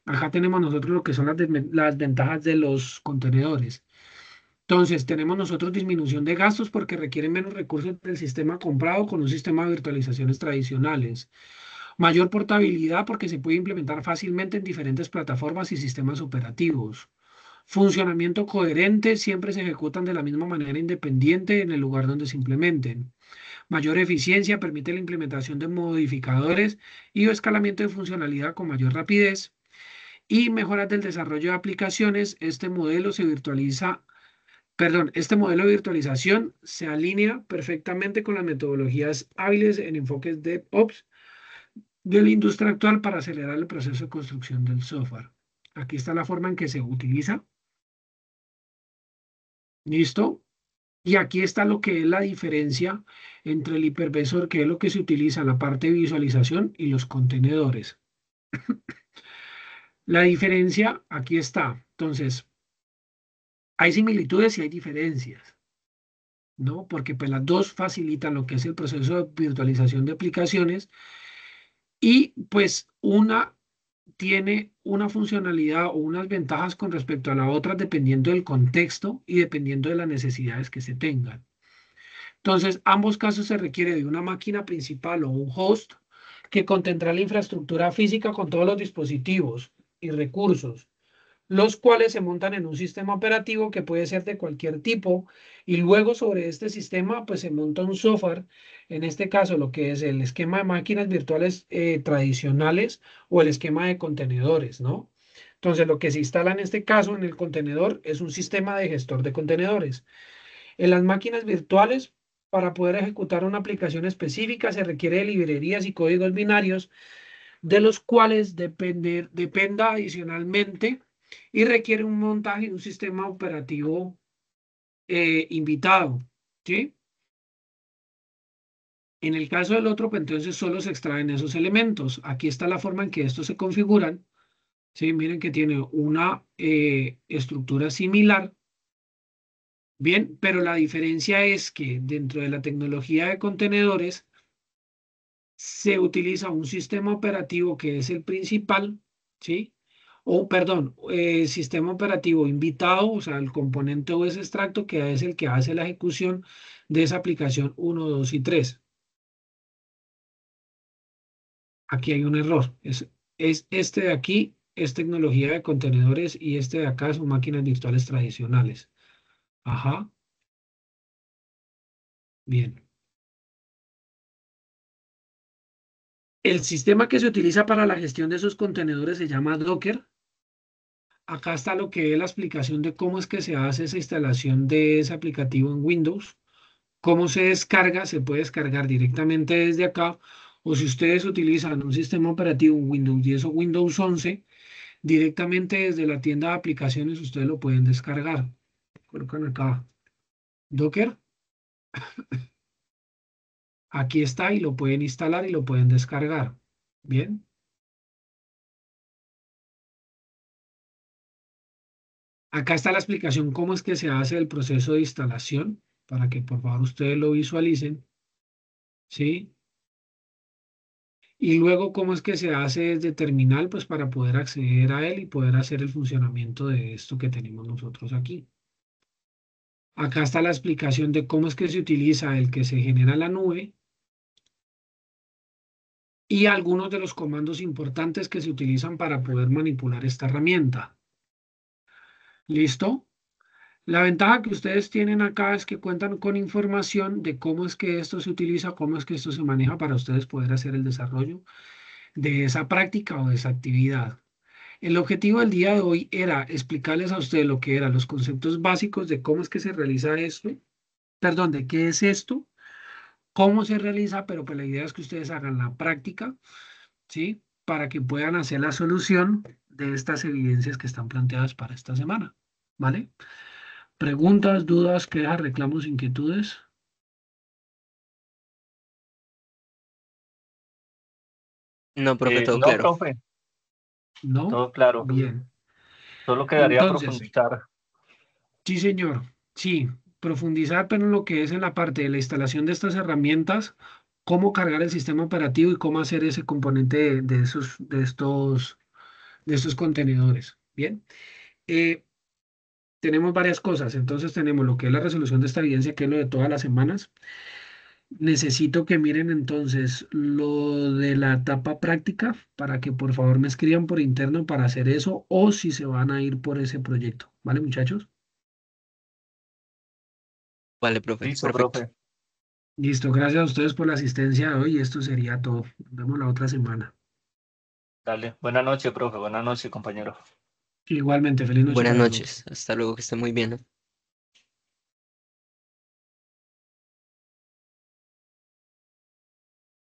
Acá tenemos nosotros lo que son las ventajas de los contenedores. Entonces, tenemos nosotros disminución de gastos porque requieren menos recursos del sistema comprado con un sistema de virtualizaciones tradicionales. Mayor portabilidad porque se puede implementar fácilmente en diferentes plataformas y sistemas operativos. Funcionamiento coherente, siempre se ejecutan de la misma manera independiente en el lugar donde se implementen. Mayor eficiencia permite la implementación de modificadores y o escalamiento de funcionalidad con mayor rapidez. Y mejoras del desarrollo de aplicaciones. Este modelo de virtualización se alinea perfectamente con las metodologías hábiles en enfoques DevOps de la industria actual para acelerar el proceso de construcción del software. Aquí está la forma en que se utiliza. ¿Listo? Y aquí está lo que es la diferencia entre el hipervisor, que es lo que se utiliza en la parte de visualización, y los contenedores. La diferencia aquí está. Entonces, hay similitudes y hay diferencias, ¿no? Porque pues las dos facilitan lo que es el proceso de virtualización de aplicaciones y pues una tiene una funcionalidad o unas ventajas con respecto a la otra dependiendo del contexto y dependiendo de las necesidades que se tengan. Entonces, ambos casos se requiere de una máquina principal o un host que contendrá la infraestructura física con todos los dispositivos y recursos, los cuales se montan en un sistema operativo que puede ser de cualquier tipo y luego sobre este sistema pues se monta un software, en este caso lo que es el esquema de máquinas virtuales tradicionales o el esquema de contenedores, ¿no? Entonces lo que se instala en este caso en el contenedor es un sistema de gestor de contenedores. En las máquinas virtuales, para poder ejecutar una aplicación específica se requiere de librerías y códigos binarios de los cuales dependa adicionalmente y requiere un montaje de un sistema operativo invitado, ¿sí? En el caso del otro, pues entonces solo se extraen esos elementos. Aquí está la forma en que estos se configuran, ¿sí? Miren que tiene una estructura similar, bien, pero la diferencia es que dentro de la tecnología de contenedores se utiliza un sistema operativo que es el principal, ¿sí? O, perdón, sistema operativo invitado, o sea, el componente o ese extracto que es el que hace la ejecución de esa aplicación uno 2 y 3. Aquí hay un error. Es este de aquí, es tecnología de contenedores y este de acá son máquinas virtuales tradicionales. Ajá, bien. El sistema que se utiliza para la gestión de esos contenedores se llama Docker. Acá está lo que es la explicación de cómo es que se hace esa instalación de ese aplicativo en Windows, cómo se descarga, se puede descargar directamente desde acá, o si ustedes utilizan un sistema operativo Windows 10 o Windows 11, directamente desde la tienda de aplicaciones ustedes lo pueden descargar. Colocan acá Docker, aquí está y lo pueden instalar y lo pueden descargar. Bien, acá está la explicación cómo es que se hace el proceso de instalación, para que por favor ustedes lo visualicen, ¿sí? Y luego, ¿cómo es que se hace desde terminal? Pues para poder acceder a él y poder hacer el funcionamiento de esto que tenemos nosotros aquí. Acá está la explicación de cómo es que se utiliza el que se genera la nube y algunos de los comandos importantes que se utilizan para poder manipular esta herramienta. ¿Listo? La ventaja que ustedes tienen acá es que cuentan con información de cómo es que esto se utiliza, cómo es que esto se maneja para ustedes poder hacer el desarrollo de esa práctica o de esa actividad. El objetivo del día de hoy era explicarles a ustedes lo que eran los conceptos básicos de cómo es que se realiza esto, perdón, de qué es esto, cómo se realiza, pero pues la idea es que ustedes hagan la práctica, ¿sí? Para que puedan hacer la solución de estas evidencias que están planteadas para esta semana, ¿vale? Preguntas, dudas, quejas, reclamos, inquietudes. No, profe, todo No, claro. profe, ¿No? todo claro. Bien. Solo quedaría Entonces, profundizar. sí, señor. Sí, profundizar, pero en lo que es en la parte de la instalación de estas herramientas, cómo cargar el sistema operativo y cómo hacer ese componente de estos contenedores. Bien. Eh, tenemos varias cosas. Entonces tenemos lo que es la resolución de esta evidencia, que es lo de todas las semanas. Necesito que miren entonces lo de la etapa práctica para que por favor me escriban por interno para hacer eso o si se van a ir por ese proyecto. ¿Vale, muchachos? Vale, profe, Listo, perfecto. profe. Listo, gracias a ustedes por la asistencia de hoy. Esto sería todo. Nos vemos la otra semana. Dale. Buenas noches, profe. Buenas noches, compañero. Igualmente, feliz noche Buenas para todos. noches. Hasta luego, que esté muy bien. ¿No?